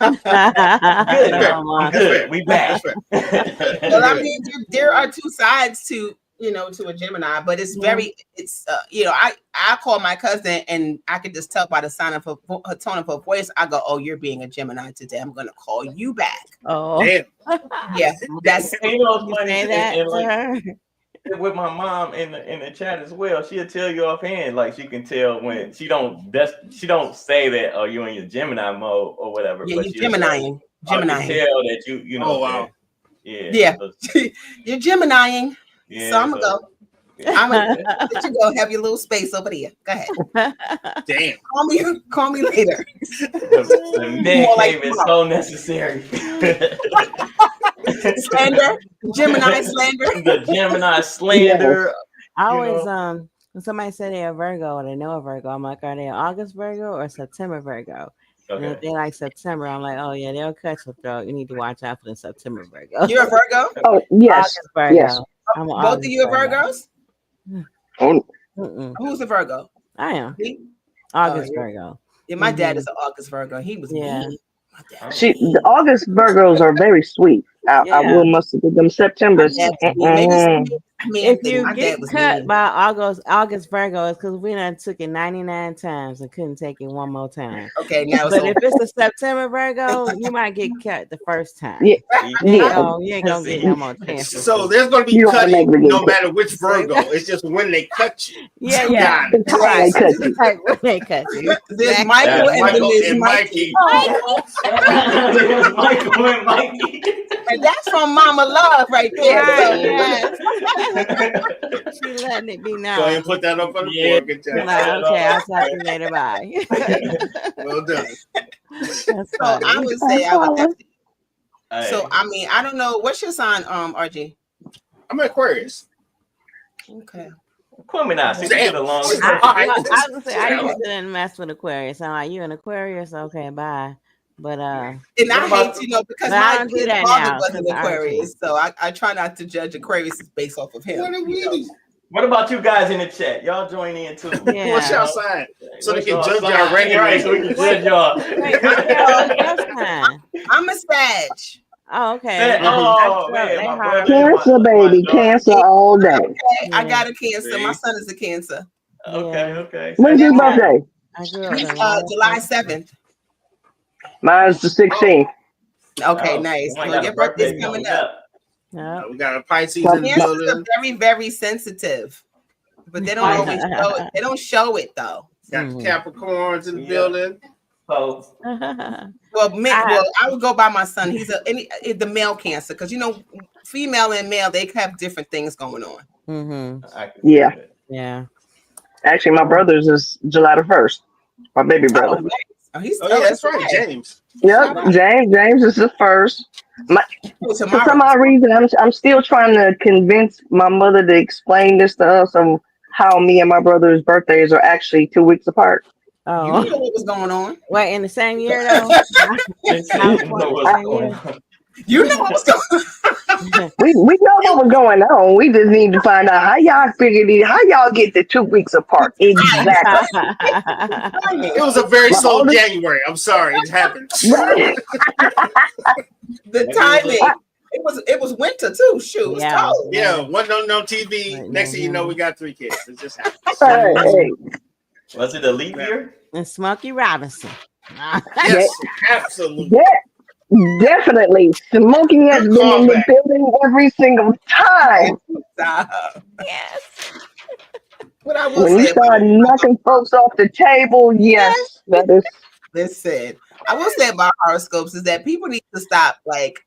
I'm good. We back. Well, I mean, there are two sides to to a Gemini, but it's very, I call my cousin and I can just tell by the sound of her tone of her voice. I go, "Oh, you're being a Gemini today. I'm gonna call you back." Oh, damn. Yeah, that's funny. With my mom in the chat as well, she'll tell you offhand, like she can tell when she don't say that, oh, you're in your Gemini mode or whatever. Yeah, but you're Gemini. Gemini. Tell that you know. Oh wow. Yeah. You're Geminiing. Yeah, so I'm gonna go. I'm gonna let you go. Have your little space over there. Go ahead. Damn. Call me later. The man cave is so necessary. Slander, Gemini slander. The Gemini slander. Yes. I always when somebody say they're a Virgo or they know a Virgo, I'm like, are they an August Virgo or September Virgo? Okay. And if they like September, I'm like, oh yeah, they'll cut your throat. You need to watch out for the September Virgo. You're a Virgo? Oh yes. August Virgo. Yes. I'm both of you are Virgos? Oh. Who's a Virgo? I am. August Virgo. Yeah, my dad is an August Virgo. He was mean. The August Virgos are very sweet. I will must give them September's. If you get cut by August Virgo, it's because we done took it 99 times and couldn't take it one more time. Okay, now but if it's a September Virgo, you might get cut the first time. Yeah, you ain't gonna get no more chances. So there's gonna be cutting no matter which Virgo. It's just when they cut you. Yeah. Right. When they cut you. There's Michael and Mikey. There's Michael and Mikey. And that's from Mama Love right there. Right, she letting it be known. Go ahead and put that up on the board. Good job. Okay, I'll talk to you later. Bye. Well done. So I would say I would have to. So I mean, I don't know. What's your sign, RG? I'm an Aquarius. Okay. I didn't mess with Aquarius. I'm like, you an Aquarius? Okay, bye. But and I hate because my kid father was an Aquarius, so I try not to judge Aquarius based off of him. What about you guys in the chat? Y'all join in too. Yeah. What's y'all sign? So they can judge y'all right, so we can judge y'all. I'm a Sag. Oh, okay. Man, Cancer, baby. Cancer all day. Okay, I got a Cancer. My son is a Cancer. Okay. When's your birthday? July 7th. Mine's the 16th. Okay, nice. Well, your birthday's coming up. We got a Pisces in the building. Very, very sensitive, but they don't always show it. They don't show it though. Got Capricorns in the building. Well, I would go by my son. He's the male Cancer because female and male they have different things going on. Mm-hmm. Yeah. Actually, my brother's is July the 1st. My baby brother. Oh, nice. That's right, James. Yep, James is the first. For some odd reason, I'm still trying to convince my mother to explain this to us of how me and my brother's birthdays are actually 2 weeks apart. Oh, you know what was going on? Wait, in the same year though? You know what's going on. We know what was going on. We just need to find out how y'all figured it. How y'all get the 2 weeks apart? Exactly. It was a very slow January. I'm sorry, it happened. The timing. It was winter too. Shoot, it was cold. Yeah, wasn't no TV. Next thing you know, we got 3 kids. It just happened. Hey. Was it a leap year? And Smokey Robinson. Yes, absolutely. Yeah, definitely. Smokey has been in the building every single time. Yes. What I will when you start knocking folks off the table, yes, that is. Listen, I will say about horoscopes is that people need to stop, like,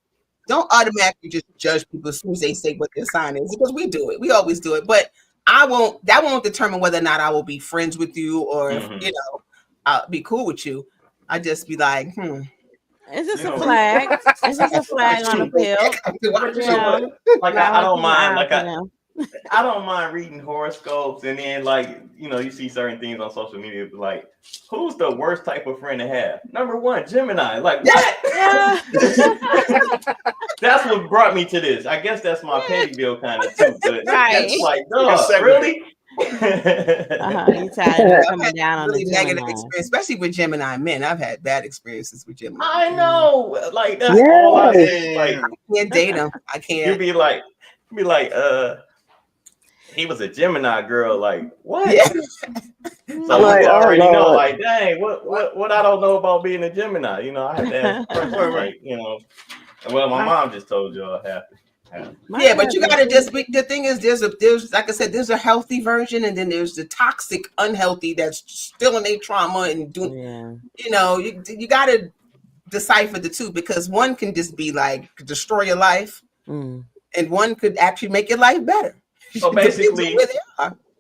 don't automatically just judge people as soon as they say what their sign is, because we do it. We always do it. But that won't determine whether or not I will be friends with you or, I'll be cool with you. I just be like, It's just a flag. It's just a flag on a pill. Like I don't mind. Like I don't mind reading horoscopes, and then like you see certain things on social media, like who's the worst type of friend to have? Number one, Gemini. Like what? Yeah. That's what brought me to this. I guess that's my petty bill kind of too. But it's like, really? You tired of coming down on really the negative experience, especially with Gemini men. I've had bad experiences with Gemini. I know, like that's all I like. I can't date them. I can't. You'd be like, he was a Gemini girl. Like what? Yeah. So you already know, like, dang, what I don't know about being a Gemini. I have to ask like, well, my mom just told you I have to. Yeah, but you gotta just be. The thing is, there's like I said, there's a healthy version, and then there's the toxic, unhealthy that's still in their trauma and doing. You gotta decipher the two, because one can just be like destroy your life, and one could actually make your life better. So basically,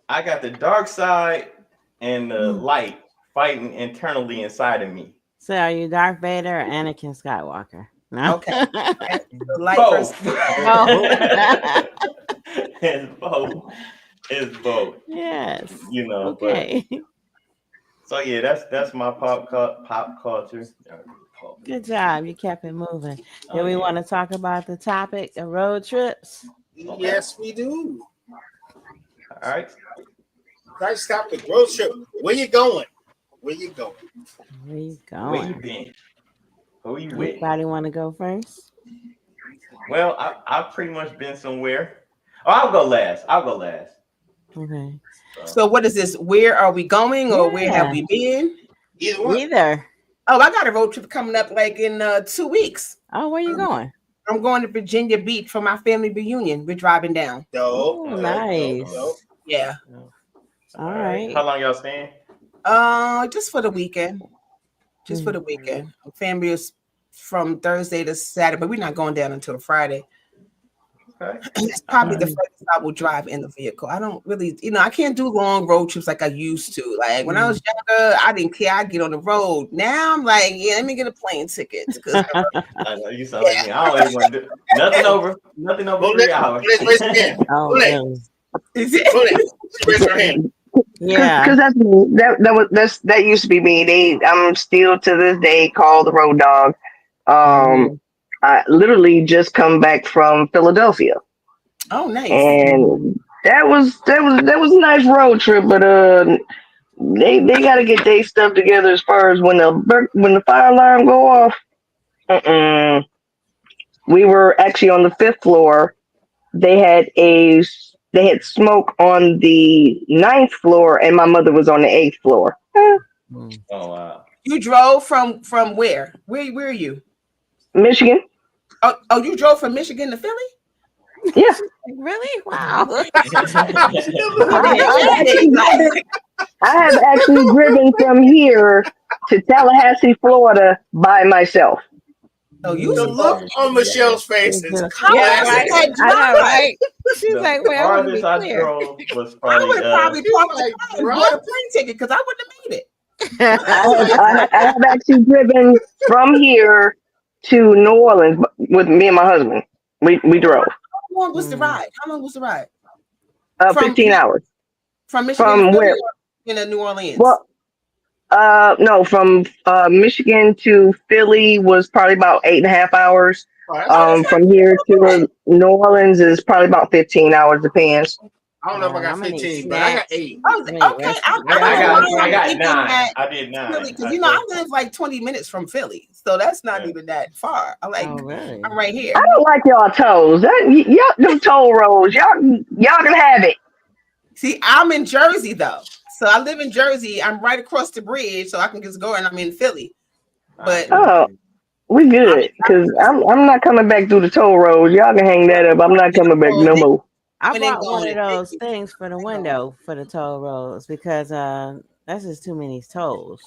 I got the dark side and the light fighting internally inside of me. So are you Darth Vader or Anakin Skywalker? No? Okay. Both. It's both. Yes. Okay. But, so yeah, that's my pop culture. Good job. You kept it moving. Do we want to talk about the topic of road trips? Yes, we do. All right. Nice topic. Road trip. Where you going? Where you going? Where you been? Who you with? Anybody want to go first? Well, I've pretty much been somewhere. Oh, I'll go last. Okay. So what is this? Where are we going, or where have we been? Either. Oh, I got a road trip coming up like in 2 weeks. Oh, where you going? I'm going to Virginia Beach for my family reunion. We're driving down. Oh, nice. Yeah. All right. How long y'all staying? Just for the weekend. Just for the weekend. Family is from Thursday to Saturday, but we're not going down until Friday. Okay. It's probably the first I will drive in the vehicle. I don't really, I can't do long road trips like I used to. Like when I was younger, I didn't care. I'd get on the road. Now I'm like, let me get a plane ticket. I know you sound like me. I don't even want to do nothing over 3 hours. Raise your hand. Raise your hand. Yeah, because that used to be me. I'm still to this day called the road dog. I literally just come back from Philadelphia. Oh, nice! And that was a nice road trip, but they got to get their stuff together as far as when the fire alarm go off. We were actually on the 5th floor. They had smoke on the 9th floor, and my mother was on the 8th floor. Oh wow! You drove from where? Where are you? Michigan. Oh, you drove from Michigan to Philly? Yeah. Really? Wow. I have actually driven from here to Tallahassee, Florida by myself. Oh, you the look on Michelle's face is right. I know, right? She's like, well, I would have probably bought a plane ticket because I wouldn't have made it. I have actually driven from here to New Orleans with me and my husband. We drove. How long was the ride? 15 hours. From Michigan from to where? New Orleans. Well, no, from Michigan to Philly was probably about 8.5 hours. From here to New Orleans is probably about 15 hours, depends. I don't know if I got 15, but I got 8. Okay, I got 9. I did 9. Because I live like 20 minutes from Philly, so that's not even that far. I'm right here. I don't like y'all tolls. Y'all them toll roads. Y'all can have it. See, I'm in Jersey though, so I live in Jersey. I'm right across the bridge, so I can just go and I'm in Philly. But we good because I'm not coming back through the toll roads. Y'all can hang that up. I'm not coming back no more. I bought one of those things for the window for the toll roads because that's just too many tolls.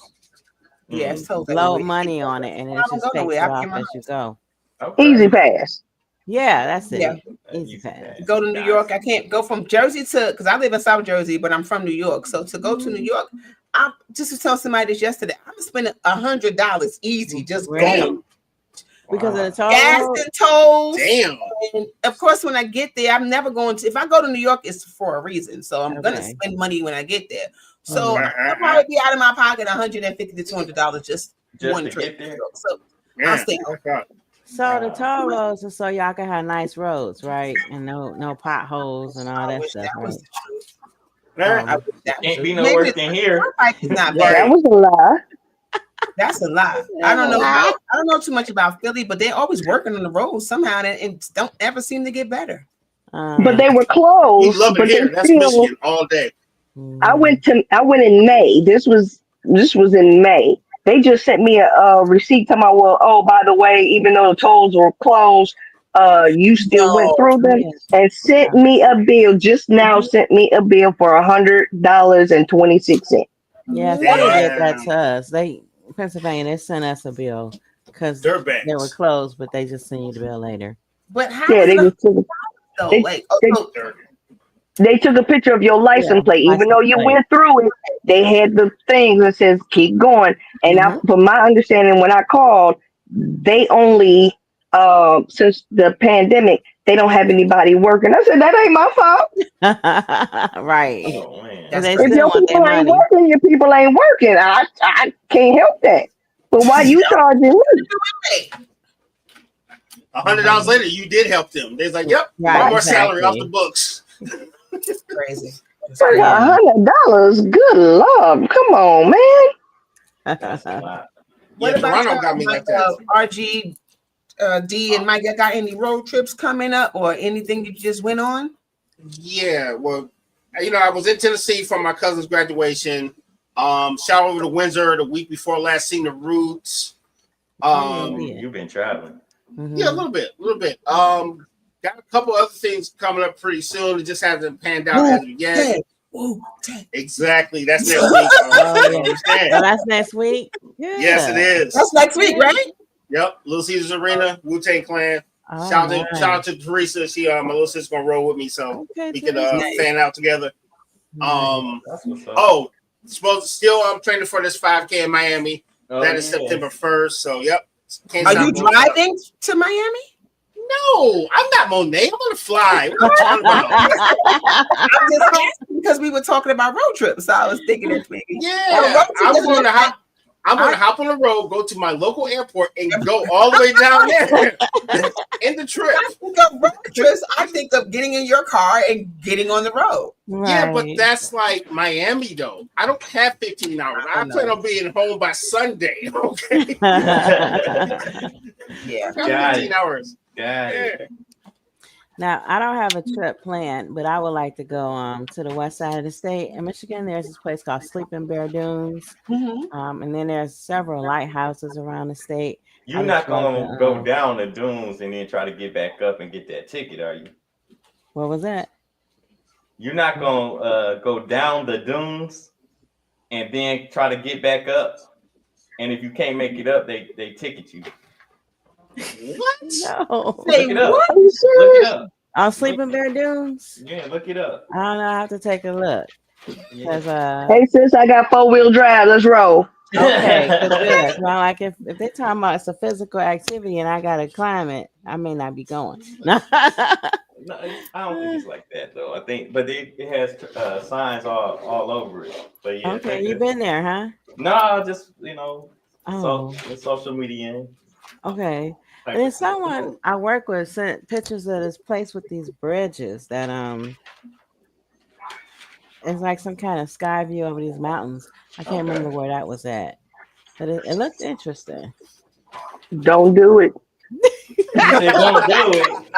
Yeah, it's totally load money on it, and it just takes it off as you go. Okay. Easy pass. Yeah, that's it. Yeah. Easy pass. Go to New York. I can't go from Jersey to, because I live in South Jersey, but I'm from New York. So to go to New York, I just was telling somebody this yesterday. I'm spending $100 easy just going. Because of the toll. Gas and tolls. Damn. And of course, when I get there, I'm never going to. If I go to New York, it's for a reason. So I'm gonna spend money when I get there. So I'll probably be out of my pocket $150 to $200 just one trip. So I'll stay home. So the toll roads are so y'all can have nice roads, right? And no potholes and all that stuff. Right? Can't be no worse than here. That was a lie. That's a lie. I don't know. I don't know too much about Philly, but they're always working on the road somehow, and don't ever seem to get better. But they were closed. You love it here. That's Michigan all day. I went in May. This was in May. They just sent me a receipt telling me, well, oh, by the way, even though the tolls were closed, you still went through them, and sent me a bill. Just now sent me a bill for $100.26. Yeah, they did that to us. Pennsylvania, they sent us a bill because they were closed, but they just sent you the bill later. But how? Yeah, they took a picture of your license plate, even though you went through it. They had the thing that says "keep going." And from my understanding, when I called, they only since the pandemic, they don't have anybody working. I said that ain't my fault. Right. Oh, man. If your people ain't working, your people ain't working. I can't help that. But why you charging me? $100 later, you did help them. They're like, "Yep, more salary off the books." Crazy. $100. Good Lord, come on, man. What about Toronto got me like that? RG, D, and Mike? Got any road trips coming up or anything you just went on? Yeah, well, I was in Tennessee for my cousin's graduation. Shot over to Windsor the week before last, seen the Roots. You've been traveling. Yeah, a little bit. Got a couple other things coming up pretty soon. It just hasn't panned out as of yet. Exactly. That's next week. That's next week? Yeah. Yes, it is. That's next week, right? Yep. Little Caesars Arena, Wu-Tang Clan. Shout out to Teresa. She my little sister's gonna roll with me, so we can fan out together. I'm training for this 5K in Miami. That is September 1st. So Are you driving to Miami? No, I'm not Monet. I'm gonna fly. What are you talking about? I'm just asking because we were talking about road trips. So I was thinking that maybe. Yeah, I'm gonna hop on the road, go to my local airport, and go all the way down there in the trip. I think of road trips. I think of getting in your car and getting on the road. Right. Yeah, but that's like Miami, though. I don't have 15 hours. I plan on being home by Sunday. Okay. Yeah, 15 hours. Yeah. Now, I don't have a trip planned, but I would like to go to the west side of the state. In Michigan, there's this place called Sleeping Bear Dunes. And then there's several lighthouses around the state. You're not going to go down the dunes and then try to get back up and get that ticket, are you? What was that? You're not going to go down the dunes and then try to get back up. And if you can't make it up, they ticket you. What? No. Look it up. Are you serious? Look it up. On Sleeping Bear Dunes? Yeah, look it up. I don't know. I have to take a look. Hey, sis, I got 4-wheel drive. Let's roll. Okay, good. Well, like if they're talking about it's a physical activity and I gotta climb it, I may not be going. No, I don't think it's like that though. I think, but it has signs all over it. But yeah. Okay, you've been there, huh? No, just Oh. social media. Okay. And then someone I work with sent pictures of this place with these bridges that it's like some kind of sky view over these mountains. I can't remember where that was at, but it looked interesting. Don't do it. Don't do it.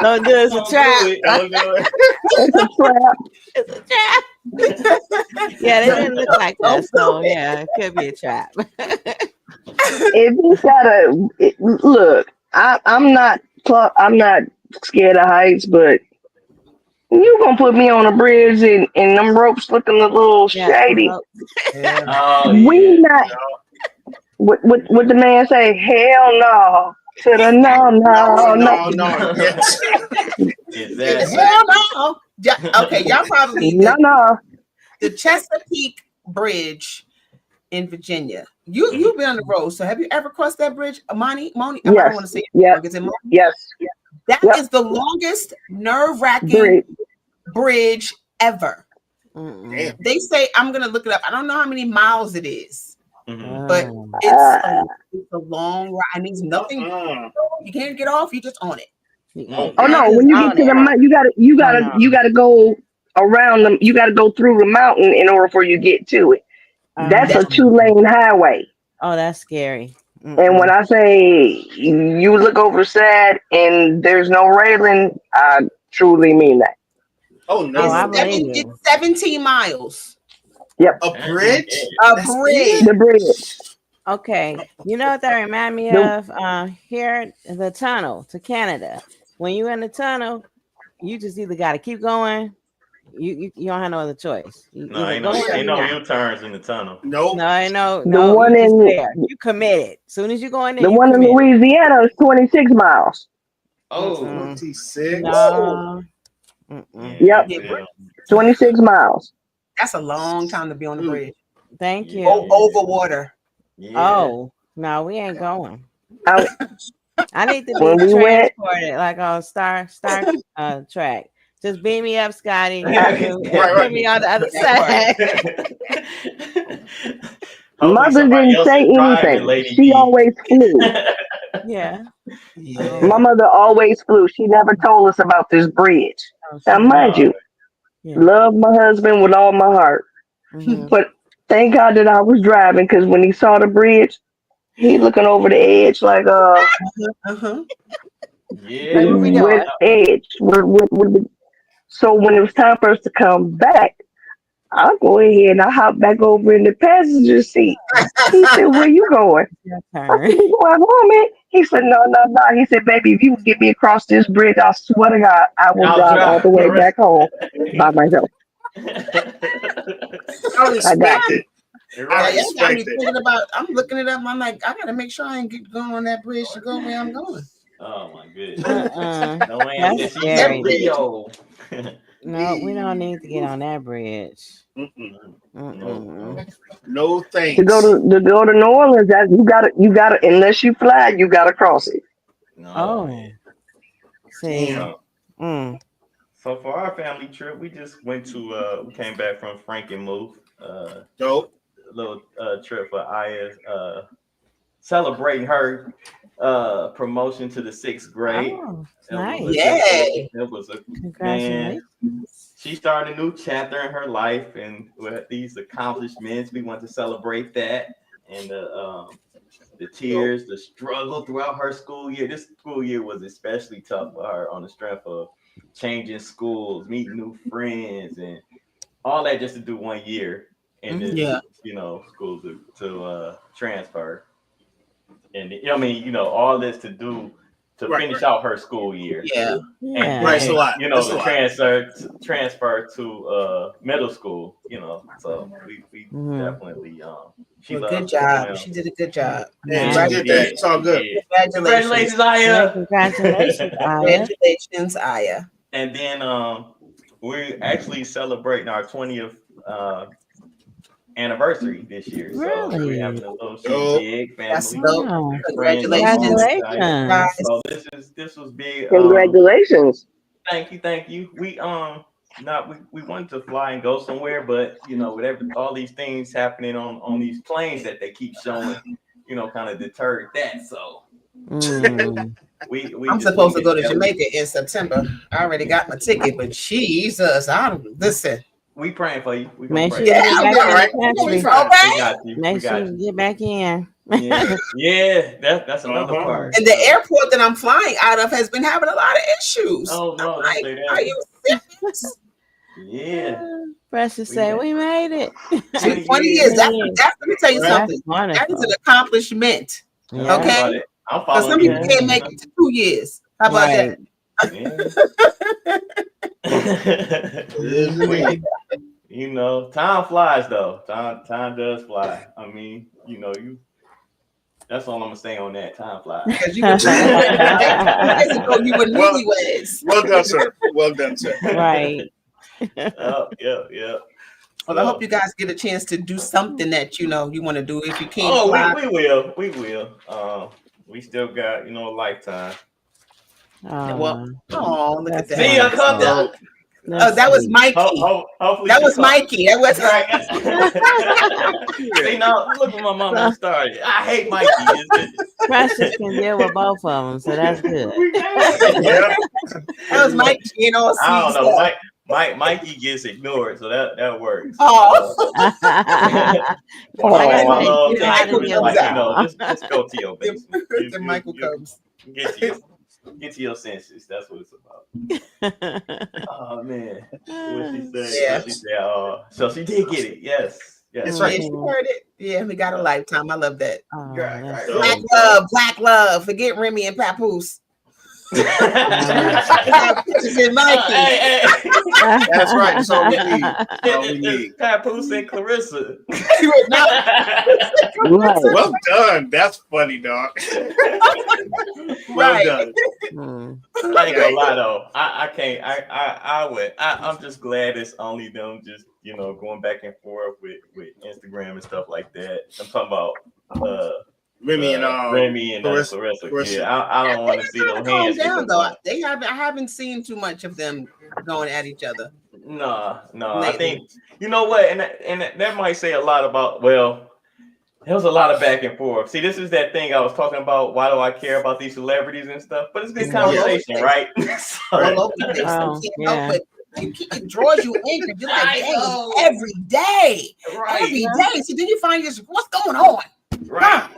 Don't do it. It's a trap. Don't do it. It's a trap. It's a trap. Yeah, they didn't look like that. So yeah, it could be a trap. If you gotta look, I'm not scared of heights, but you gonna put me on a bridge and them ropes looking a little shady. What the man say? Hell no. To the no. Yes. Exactly. Hell no. Okay, y'all probably No. The Chesapeake Bridge in Virginia. You've been on the road, so have you ever crossed that bridge, Moni? I don't want to say it. Yes. Is it Moni? Yes. That is the longest nerve-wracking bridge ever. Damn. They say, I'm gonna look it up. I don't know how many miles it is, but it's a long ride. And there's nothing. You can't get off. You just on it. Oh no! When you get to the mountain, you gotta go around them. You gotta go through the mountain in order for you to get to it. That's a 2-lane highway. Oh, that's scary. And when I say you look over the side and there's no railing, I truly mean that. Oh no! It's 17 miles. Yep. A bridge? The bridge. Okay. You know what that remind me of? Here, the tunnel to Canada. When you're in the tunnel, you just either got to keep going. You don't have no other choice. Ain't no U-turns in the tunnel. Nope. No. The one you committed. As soon as you go in there, the one in Louisiana is 26 miles. Oh, 26. No. Yep. 26 miles. That's a long time to be on the bridge. Thank you. Over water. Yeah. Oh, no, we ain't going. I need to be transported like on Star Trek. Just beam me up, Scotty. Put me on the other side. Mother didn't say anything. She always flew. Yeah. My mother always flew. She never told us about this bridge. Now, mind you, love my husband with all my heart. But thank God that I was driving, because when he saw the bridge, he looking over the edge like with edge. So when it was time for us to come back, I'll go ahead and I hop back over in the passenger seat. He said, "Where you going?" I said, "You going home, man?" He said, No. He said, "Baby, if you get me across this bridge, I swear to God, I will drive all the way back home by myself." I got it. I'm looking it up. I'm like, I gotta make sure I ain't going on that bridge to go where I'm going. Oh my goodness. That's scary. No, we don't need to get on that bridge. No thanks. To go to New Orleans, you gotta unless you fly, you gotta cross it. See. So for our family trip, we just went to we came back from Frankenmuth. Dope. A little trip for Aya, celebrating her promotion to the 6th grade. Nice. Yay. It was a Congratulations. man. She started a new chapter in her life, and with these accomplishments, we want to celebrate that. And the tears, the struggle throughout her school year. This school year was especially tough for her on the strength of changing schools, meeting new friends, and all that just to do 1 year. And then, school to transfer. And I mean, all this to do to finish out her school year. Yeah. And it's a lot. the transfer to middle school, So we definitely she good job. She did a good job. Yeah, she did that. It's all good. Congratulations, Aya. Congratulations, Aya. And then we're actually celebrating our 20th anniversary this year. Really? So we're having a little big family. Congratulations. So this was big. Congratulations. Thank you. We we wanted to fly and go somewhere, but with all these things happening on these planes that they keep showing, kind of deterred that. So I'm supposed to go to Jamaica in September. I already got my ticket, but Jesus, listen. We praying for you. Make sure you get back in the country. Make sure you get back in. Yeah, that's another part. And the airport that I'm flying out of has been having a lot of issues. Oh no, like, are you serious? Yeah. Precious say we made it. 20 years. That's let me tell you something. That is an accomplishment. Yeah. Okay. Because some people can't make it to 2 years. How about that? Time flies though. Time does fly. I mean, That's all I'm gonna say on that. Time flies. Because you were 2 years ago, you were newlyweds. Well done, sir. Well done, sir. Right. Yeah. Well, I hope you guys get a chance to do something that you want to do. If you can't, we will. We still got a lifetime. Well, look at that. See, I come down. Oh, that was Mikey. Hopefully that was Mikey. That was right. See, now look what my mama started. I hate Mikey. Precious can deal with both of them, so that's good. Yeah. That was Mikey. I don't know. Mikey gets ignored, so that works. Just go to your basement. Then Michael comes. Get to your senses. That's what it's about. Oh man, what she said? Yeah. She said, so she did get it. Yes. That's right. She heard it. Yeah, we got a lifetime. I love that. Right. Black love. Forget Remy and Papoose. That's right. That's all we need. Papoose and Clarissa. Well done. That's funny, dog. Well done. I ain't gonna lie though. I can't. I would. I'm just glad it's only them. Just going back and forth with Instagram and stuff like that. I'm talking about Remy and Clarissa. Yeah, I don't want to see them hands. Down, though. I haven't seen too much of them going at each other. No. I think you know what, and that might say a lot about. Well, there was a lot of back and forth. See, this is that thing I was talking about. Why do I care about these celebrities and stuff? But it's good conversation, right? It draws you in because you're like, every day. Right. Every day. So then you find this, what's going on? Right.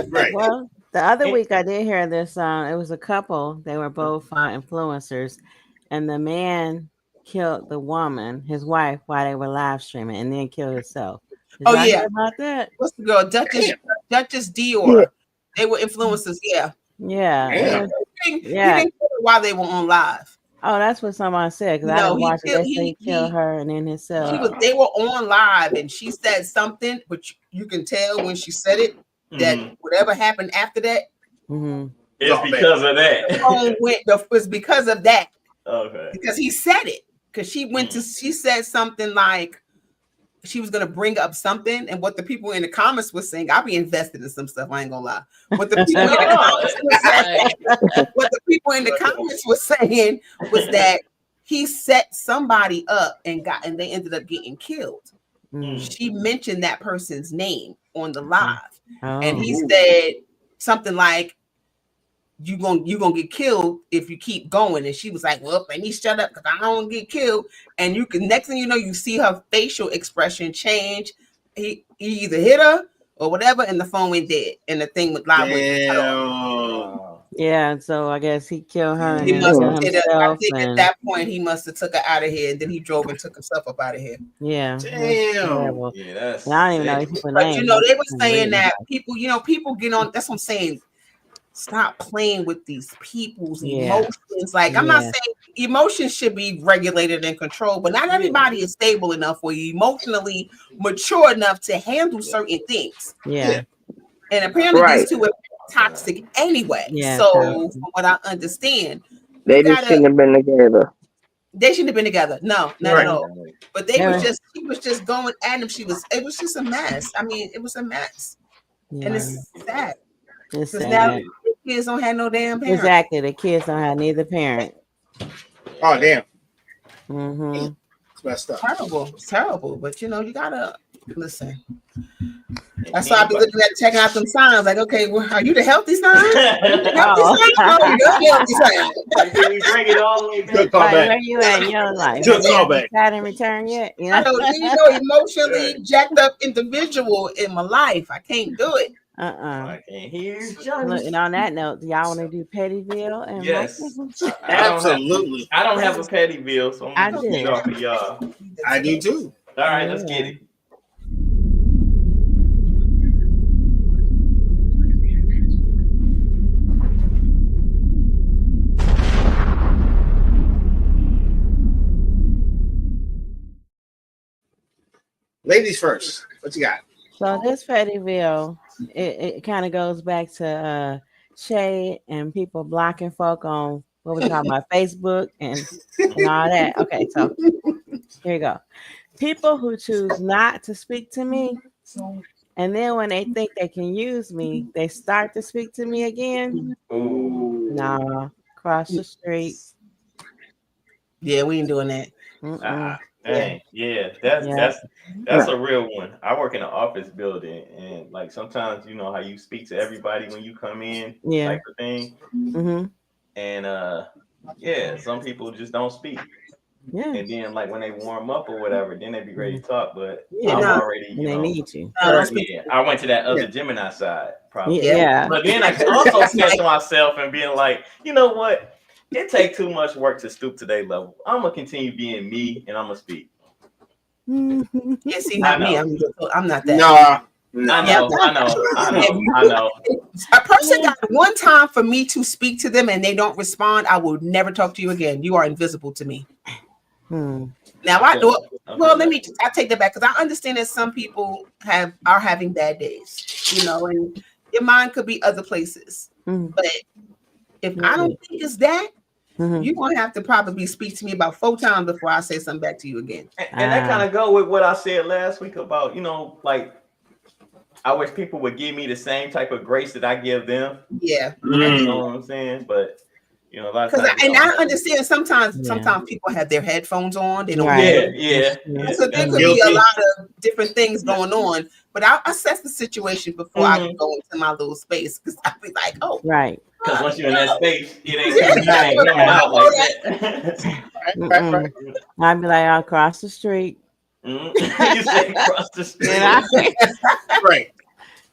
Right. Well, the other week I did hear this. It was a couple. They were both influencers, and the man killed the woman, his wife, while they were live streaming, and then killed himself. Yeah, about that. What's the girl? Duchess Dior. Yeah. They were influencers. Yeah. Yeah. He didn't kill her while they were on live. Oh, that's what someone said. Because I didn't watch it. He killed her and then himself. They were on live, and she said something, which you can tell when she said it that whatever happened after that, it's because of that. It was because of that. Okay. Because he said it. Because she said something like she was gonna bring up something, and what the people in the comments were saying, I'll be invested in some stuff. I ain't gonna lie. What the people in the comments were saying was that he set somebody up and they ended up getting killed. She mentioned that person's name on the live, and he said something like, you gonna get killed if you keep going. And she was like, well, let me shut up because I don't want to get killed. And next thing you know, you see her facial expression change. He either hit her or whatever, and the phone went dead, and the thing with live went. Yeah, so I guess he killed her. And he must have himself. I think at that point he must have took her out of here, and then he drove and took himself up out of here. Yeah. Damn. Yeah, that's. I don't even know his but name. They were saying that people get on. That's what I'm saying. Stop playing with these people's emotions. Like, I'm not saying emotions should be regulated and controlled, but not everybody is stable enough or emotionally mature enough to handle certain things. Yeah. And apparently these two are toxic anyway. Yeah, so from what I understand, they just shouldn't have been together. They shouldn't have been together. No, not at all. But she was just going at him. It was just a mess. I mean, it was a mess. Yeah. And it's sad. It's sad. Now the kids don't have no damn parent. Exactly. The kids don't have neither parent. Oh, damn. It's messed up. It's terrible. But you gotta listen. That's why I be looking at checking out them signs. Like, okay, well, are you the healthy sign? Healthy sign. Can we bring it all the way back? Good callback. Where you at in your life? Good callback. Hadn't returned yet. Emotionally jacked up individual in my life. I can't do it. I can't hear you. Look, and on that note, do y'all want to do Pettyville? And yes, absolutely. I don't have a Pettyville, so I'm going to get off of y'all. I do too. All right, let's get it. Ladies first. What you got? So this Pettyville it kind of goes back to shade and people blocking folk on what we talking about Facebook and all that. Okay, so here you go. People who choose not to speak to me, and then when they think they can use me, they start to speak to me again. Ooh. Nah, cross the street. Yeah, we ain't doing that. Dang, yeah, that's a real one. I work in an office building, and like sometimes you know how you speak to everybody when you come in, type of thing. Mm-hmm. And yeah, some people just don't speak. Yeah. And then like when they warm up or whatever, then they be ready to talk. But Yeah, I'm already, you they know, need you. yeah, I went to that other Gemini side, probably. Yeah. But then I also said to myself and being like, you know what? It takes too much work to stoop to their level. I'm gonna continue being me, and I'm gonna speak. Yeah, see, not me. I'm not that. No. I know. A person got one time for me to speak to them and they don't respond, I will never talk to you again. You are invisible to me. Now I do. Well, I take that back because I understand that some people are having bad days, you know, and your mind could be other places. But if I don't think it's that, you're gonna have to probably speak to me about 4 times before I say something back to you again. And that kind of go with what I said last week about, you know, like I wish people would give me the same type of grace that I give them. Yeah, you know what I'm saying, but. You know, a lot of times I understand sometimes people have their headphones on. They don't. Yeah. So there could be a lot of different things going on. But I'll assess the situation before I can go into my little space because I'll be like, oh, right. Because once you're in that space, it ain't coming out like that. I'd be like, I'll cross the street. You say cross the street. Right.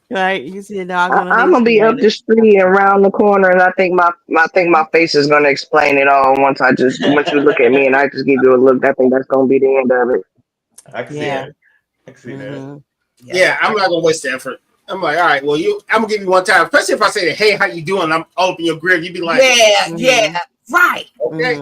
Right, you see a dog. I'm gonna be up the street and around the corner, and I think my face is gonna explain it all once you look at me and I just give you a look. I think that's gonna be the end of it. I can see that. I can see that. Yeah, I'm not gonna waste the effort. I'm like, all right, well, I'm gonna give you one time, especially if I say, hey, how you doing? I'm open your grill. You'd be like, yeah, right. Okay.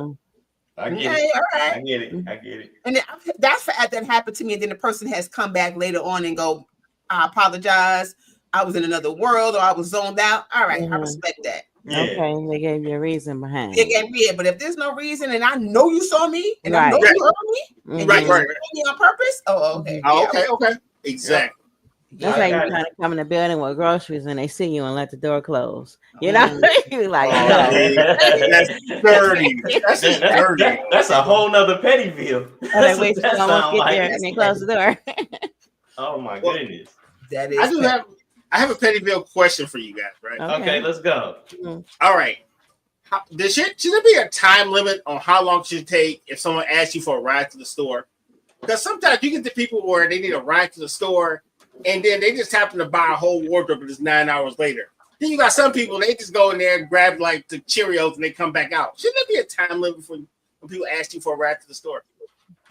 I get it. All right. I get it. And that happened to me, and then the person has come back later on and go, I apologize. I was in another world or I was zoned out. All right, I respect that. Okay, they gave you a reason behind it. They gave me it, but if there's no reason and I know you saw me and I know you heard me, and you heard me on purpose. Oh, okay. Okay. Exactly. That's like you kind of come in the building with groceries and they see you and let the door close. You know, you're like, that's dirty. That's dirty. That's a whole nother Pettyville. Like, wait, so almost get there and then close the door. Oh my goodness. That is. I have a Pettyville question for you guys, right? Okay, let's go. All right. Should there be a time limit on how long it should take if someone asks you for a ride to the store? Because sometimes you get the people where they need a ride to the store and then they just happen to buy a whole wardrobe and it's 9 hours later. Then you got some people, they just go in there and grab like the Cheerios and they come back out. Should there be a time limit for when people ask you for a ride to the store?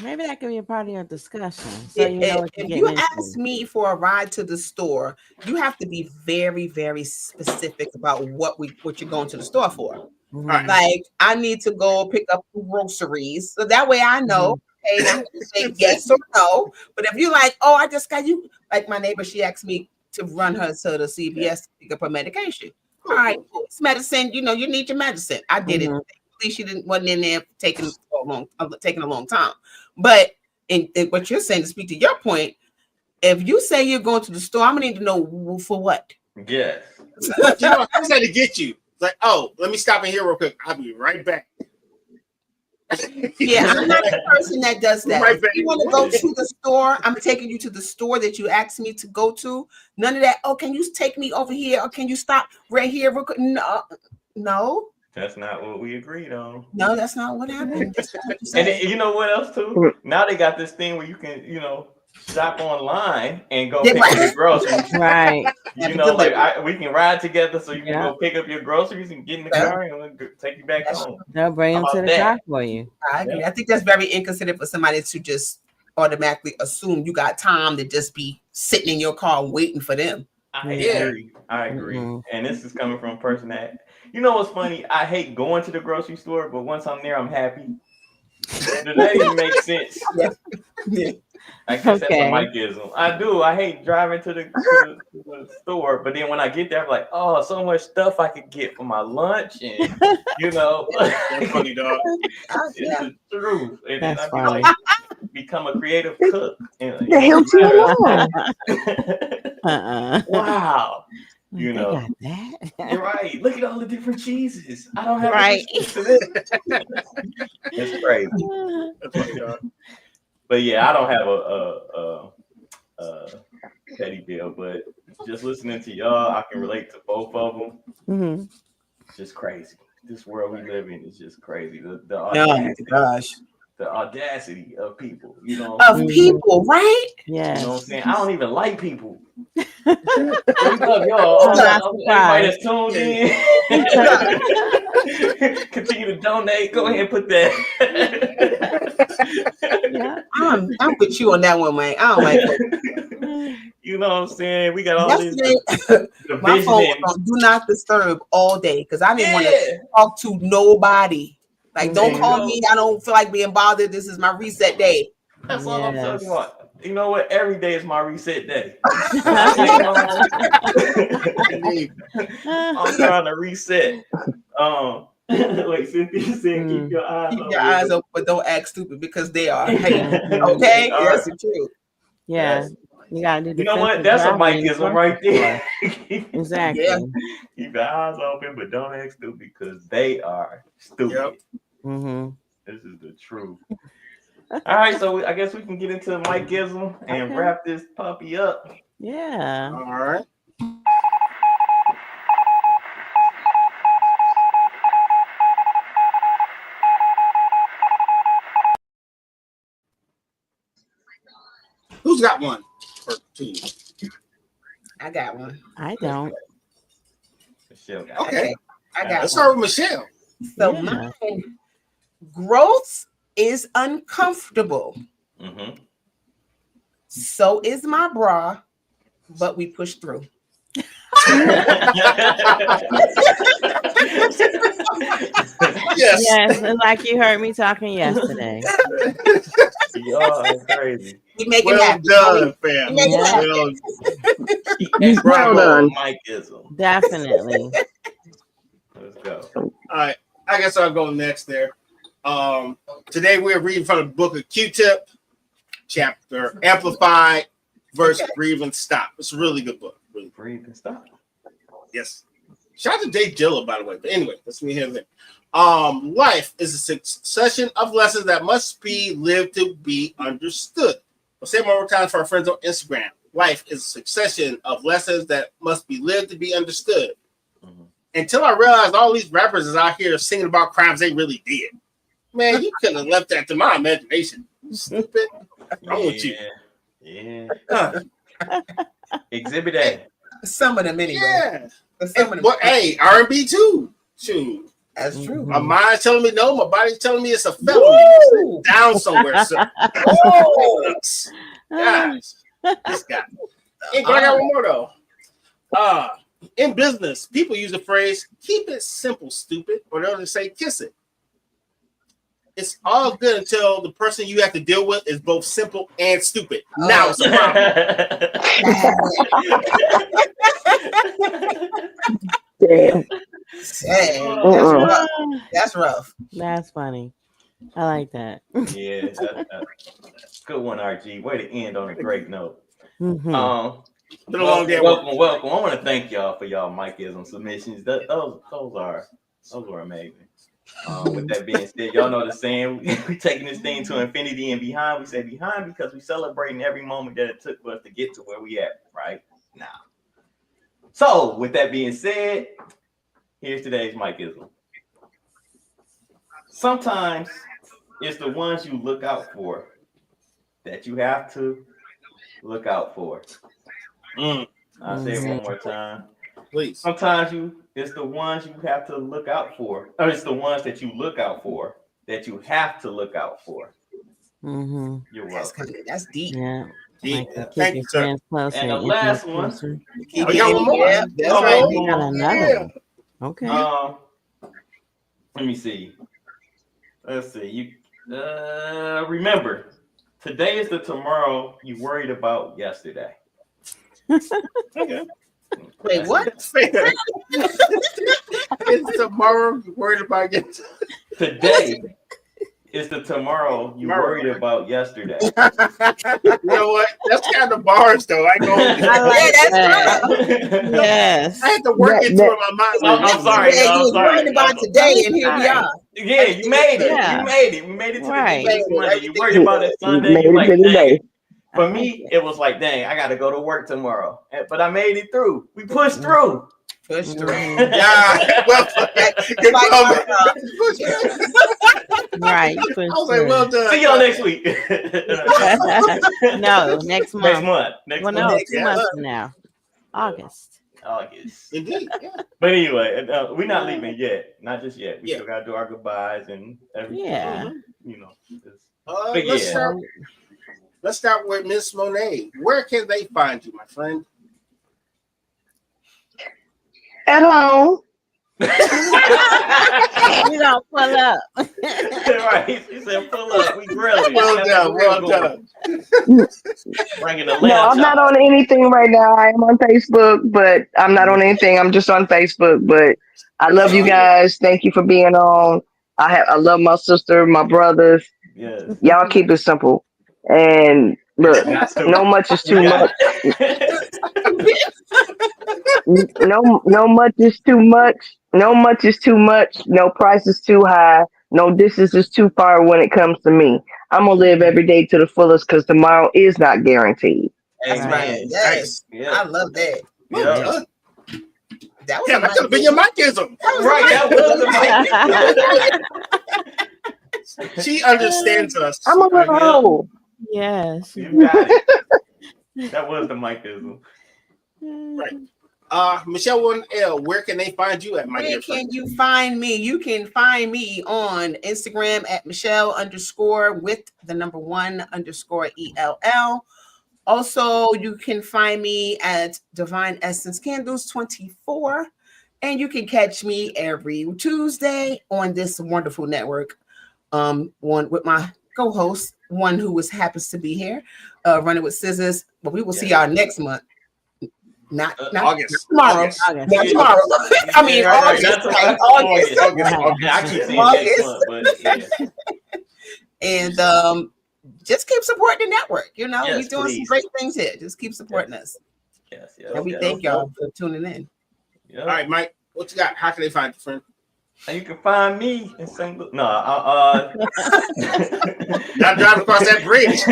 Maybe that could be a part of your discussion. So if you ask me for a ride to the store, you have to be very, very specific about what you're going to the store for. Right. Like, I need to go pick up groceries, so that way I know. Hey, I'm going to say yes or no. But if you're like, oh, I just got you, like my neighbor, she asked me to run her to the CVS to pick up her medication. All right, it's medicine. You know, you need your medicine. I did it. At least she wasn't in there taking a long time. But in what you're saying, to speak to your point, if you say you're going to the store, I'm gonna need to know for what. Yes. You know, I had to get you. It's like, oh, let me stop in here real quick. I'll be right back. Yeah, I'm not the person that does that. Right, if you want to go to the store, I'm taking you to the store that you asked me to go to. None of that. Oh, can you take me over here? Or can you stop right here? No. That's not what we agreed on. No, that's not what happened. And you know what else too? Now they got this thing where you can, shop online and go pick up your groceries. Right. You know, like we can ride together, so you can go pick up your groceries and get in the car and we'll take you back home. They'll bring them to the car for you. I agree. I think that's very inconsiderate for somebody to just automatically assume you got time to just be sitting in your car waiting for them. I agree. And this is coming from a person that, you know what's funny? I hate going to the grocery store, but once I'm there, I'm happy. Does that even make sense? Yeah. I guess that's a Mikeism. I do. I hate driving to the store, but then when I get there, I'm like, oh, so much stuff I could get for my lunch, and That's funny, dog. It's the truth. And that's then funny. become a creative cook. The hell Wow. They got that. You're right. Look at all the different cheeses. I don't have right. It's crazy. That's funny, dog. But yeah, I don't have a teddy bear, but just listening to y'all, I can relate to both of them. Mm-hmm. It's just crazy. This world we live in is just crazy. The audacity of people, people, right? Yeah. You know what I'm saying? I don't even like people. We love y'all. Everybody that's tuned in. Continue to donate. Go ahead and put that. Yeah. I'm with you on that one, man. I don't like it. You know what I'm saying? We got all this. My phone was on do not disturb all day because I didn't want to talk to nobody. Like, don't call me. I don't feel like being bothered. This is my reset day. That's all I'm talking about. You know what? Every day is my reset day. I'm trying to reset. Like Cynthia said, keep your eyes open, but don't act stupid because they are. Okay, that's the truth. Yeah, you gotta do. You know what? That's a Mikeism right there. Exactly. Yeah. Keep your eyes open, but don't act stupid because they are stupid. Yep. Mm-hmm. This is the truth. All right, so I guess we can get into Mikeism and wrap this puppy up. Yeah. All right. Who's got one or two? I got one. I don't. Michelle got okay. I got Let's start with Michelle. So mine, growth is uncomfortable. Mm-hmm. So is my bra, but we push through. Yes, like you heard me talking yesterday. Y'all crazy. We make well it happen. Done, fam. Well done. Mikeism. Definitely. Let's go. All right. I guess I'll go next there. Today we're reading from the book of Q-Tip, chapter Amplified, verse Breathe and Stop. It's a really good book. Really. Breathe and Stop. Yes. Shout out to Dave Dilla, by the way. But anyway, that's me here and there. Life is a succession of lessons that must be lived to be understood. I'll say it one more time for our friends on Instagram. Life is a succession of lessons that must be lived to be understood. Mm-hmm. Until I realized all these rappers is out here singing about crimes they really did. Man, you couldn't have left that to my imagination. Stupid. What's wrong with you? Yeah. Exhibit A. Some of them anyway. Yeah. Some of them. But hey, R&B too. Shoot. That's true. My mind's telling me no. My body's telling me it's a felony. Down somewhere, sir. Guys, this guy. I got one more though. In business, people use the phrase "keep it simple, stupid," or they'll just say "kiss it." It's all good until the person you have to deal with is both simple and stupid. Now it's a problem. Damn. That's rough. That's funny. I like that. Yeah, that's good one, RG. Way to end on a great note. Mm-hmm. Been a long day. Welcome. I want to thank y'all for y'all Mikeism submissions. Those were amazing. With that being said, y'all know the saying, we taking this thing to infinity and behind. We say behind because we celebrating every moment that it took for us to get to where we at right now. So with that being said, here's today's Mikeism. Sometimes it's the ones you look out for that you have to look out for. I'll say it one more time. Please. Sometimes it's the ones you have to look out for. Or it's the ones that you look out for that you have to look out for. Mm-hmm. You're welcome. That's deep. Yeah. Thank you, sir. Closer, and the last one. You got one more. Yeah, that's right. You got another one. Okay. Let me see. Let's see. Remember, today is the tomorrow you worried about yesterday. Okay. Wait, what? It's tomorrow you worried about yesterday. Today is the tomorrow you worried about yesterday. You know what? That's kind of bars, though. I go. That's right. Yes. I had to work into it in my mind. I'm sorry. You was worried about today, and here we are. Yeah, you made it. Yeah. You made it. We made it to Right. the day Monday. You worried about it Sunday. You like, dang. For me, it was like, dang, I got to go to work tomorrow. But I made it through. We pushed through. Push through. Yeah. Well, right. I was like, well done. See y'all next week. No, next month. Next well, month. no, 2 months from now. August. Indeed. Yeah. But anyway, we're not leaving yet. Not just yet. We still got to do our goodbyes and everything. Yeah. You know. Let's start with Miss Monet. Where can they find you, my friend? At home. You don't pull up. Right. She said, pull up. We grilling. Well done. Bringing the No, I'm not on anything right now. I am on Facebook, but I'm not on anything. I'm just on Facebook. But I love you guys. Thank you for being on. I love my sister, my brothers. Yes. Y'all keep it simple. And look, no much is too much. No much is too much. No much is too much. No price is too high. No distance is too far when it comes to me. I'm gonna live every day to the fullest because tomorrow is not guaranteed. That's right. Yes. Yeah. I love that. Yeah. That was that could have been your micism. Right. That was the She understands us. I'm a little hoe. Yes. You got it. That was the micism. Right. Michelle 1L, where can they find you at, my dear friend? Where can you find me? You can find me on Instagram at Michelle_ with the number 1_ELL. Also, you can find me at Divine Essence Candles 24. And you can catch me every Tuesday on this wonderful network. One with my co-host, one who happens to be here, running with scissors. But we will see y'all next month. Not August. Tomorrow. August. Not tomorrow. I mean, August. I keep saying next month, but And just keep supporting the network. You know, Yes, we're doing some great things here. Just keep supporting us. Yes. And we thank y'all for tuning in. All right, Mike, what you got? How can they find you, friend? And you can find me in St. Louis. No, not driving across that bridge.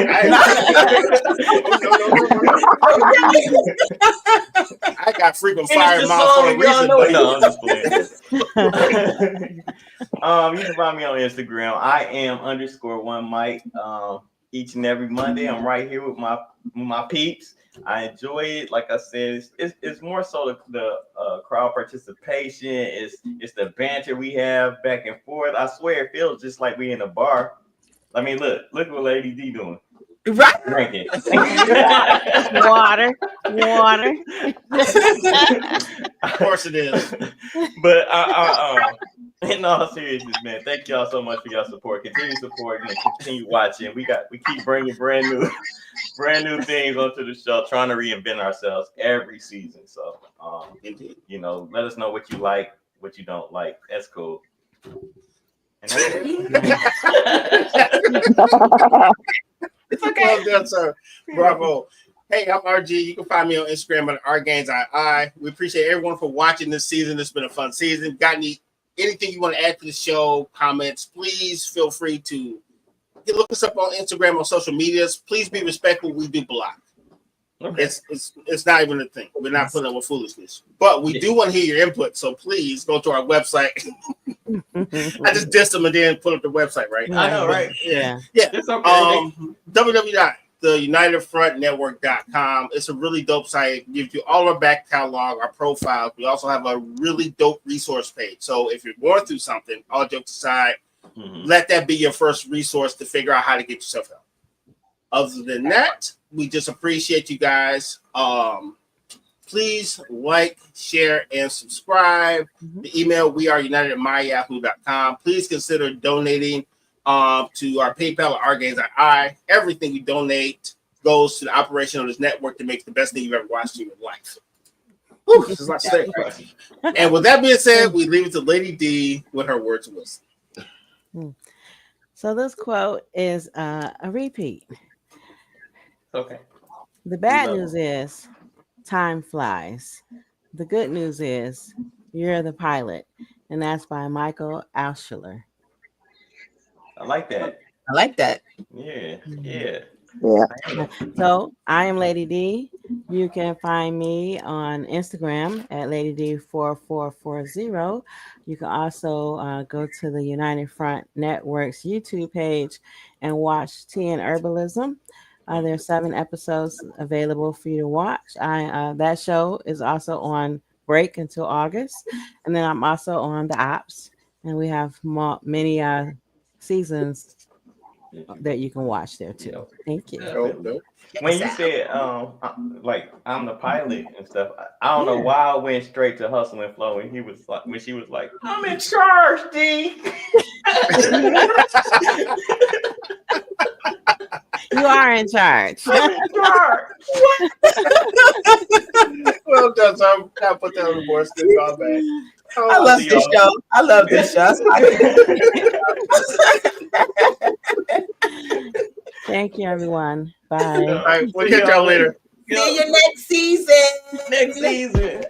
I got frequent fire miles for a reason. No, I'm just playing. You can find me on Instagram. I am _1 Mike. Each and every Monday, I'm right here with my peeps. I enjoy it. Like I said, it's more so the crowd participation. It's the banter we have back and forth. I swear it feels just like we in a bar. I mean, look what Lady D doing. Right. Drinking. Water. Of course it is. But in all seriousness, man, thank y'all so much for your support. Continue supporting and continue watching. We keep bringing brand new things onto the show, trying to reinvent ourselves every season. So, you know, let us know what you like, what you don't like. That's cool. And that's it's okay. Well done, sir. Bravo. Hey, I'm RG. You can find me on Instagram at RGainsII. We appreciate everyone for watching this season. It's been a fun season. Got anything you want to add to the show, comments, please feel free to look us up on Instagram, on social medias. Please be respectful. We do block. Okay. It's not even a thing. We're not putting up with foolishness. But we do want to hear your input. So please go to our website. I just dissed them and then put up the website, right? I know, right? Yeah. It's okay. www.theunitedfrontnetwork.com. It's a really dope site. It gives you all our back catalog, our profiles. We also have a really dope resource page. So if you're going through something, all jokes aside, let that be your first resource to figure out how to get yourself help. Other than that, we just appreciate you guys. Please like, share, and subscribe. The email, weareunited@myyahoo.com. Please consider donating to our PayPal at OurGains.I. Everything we donate goes to the operation of this network to make the best thing you've ever watched in your life. Whew, there's a lot to say. And with that being said, we leave it to Lady D with her words of wisdom. So this quote is a repeat. Okay. The bad news is time flies. The good news is you're the pilot. And that's by Michael Alschuler. I like that. I like that. Yeah. So I am Lady D. You can find me on Instagram at LadyD4440. You can also go to the United Front Network's YouTube page and watch Tea and Herbalism. There are 7 episodes available for you to watch. That show is also on break until August. And then I'm also on the Ops. And we have many seasons that you can watch there too. Thank you. When you said like I'm the pilot and stuff, I don't know why I went straight to Hustle and Flow, and he was like, when she was like, I'm in charge, D. You are in charge. I'm in charge. Well done, so I'm gonna put that on the board. Still call back. I love this show. I love this show. Thank you, everyone. Bye. All right, we'll catch y'all later. See you next season. Next season.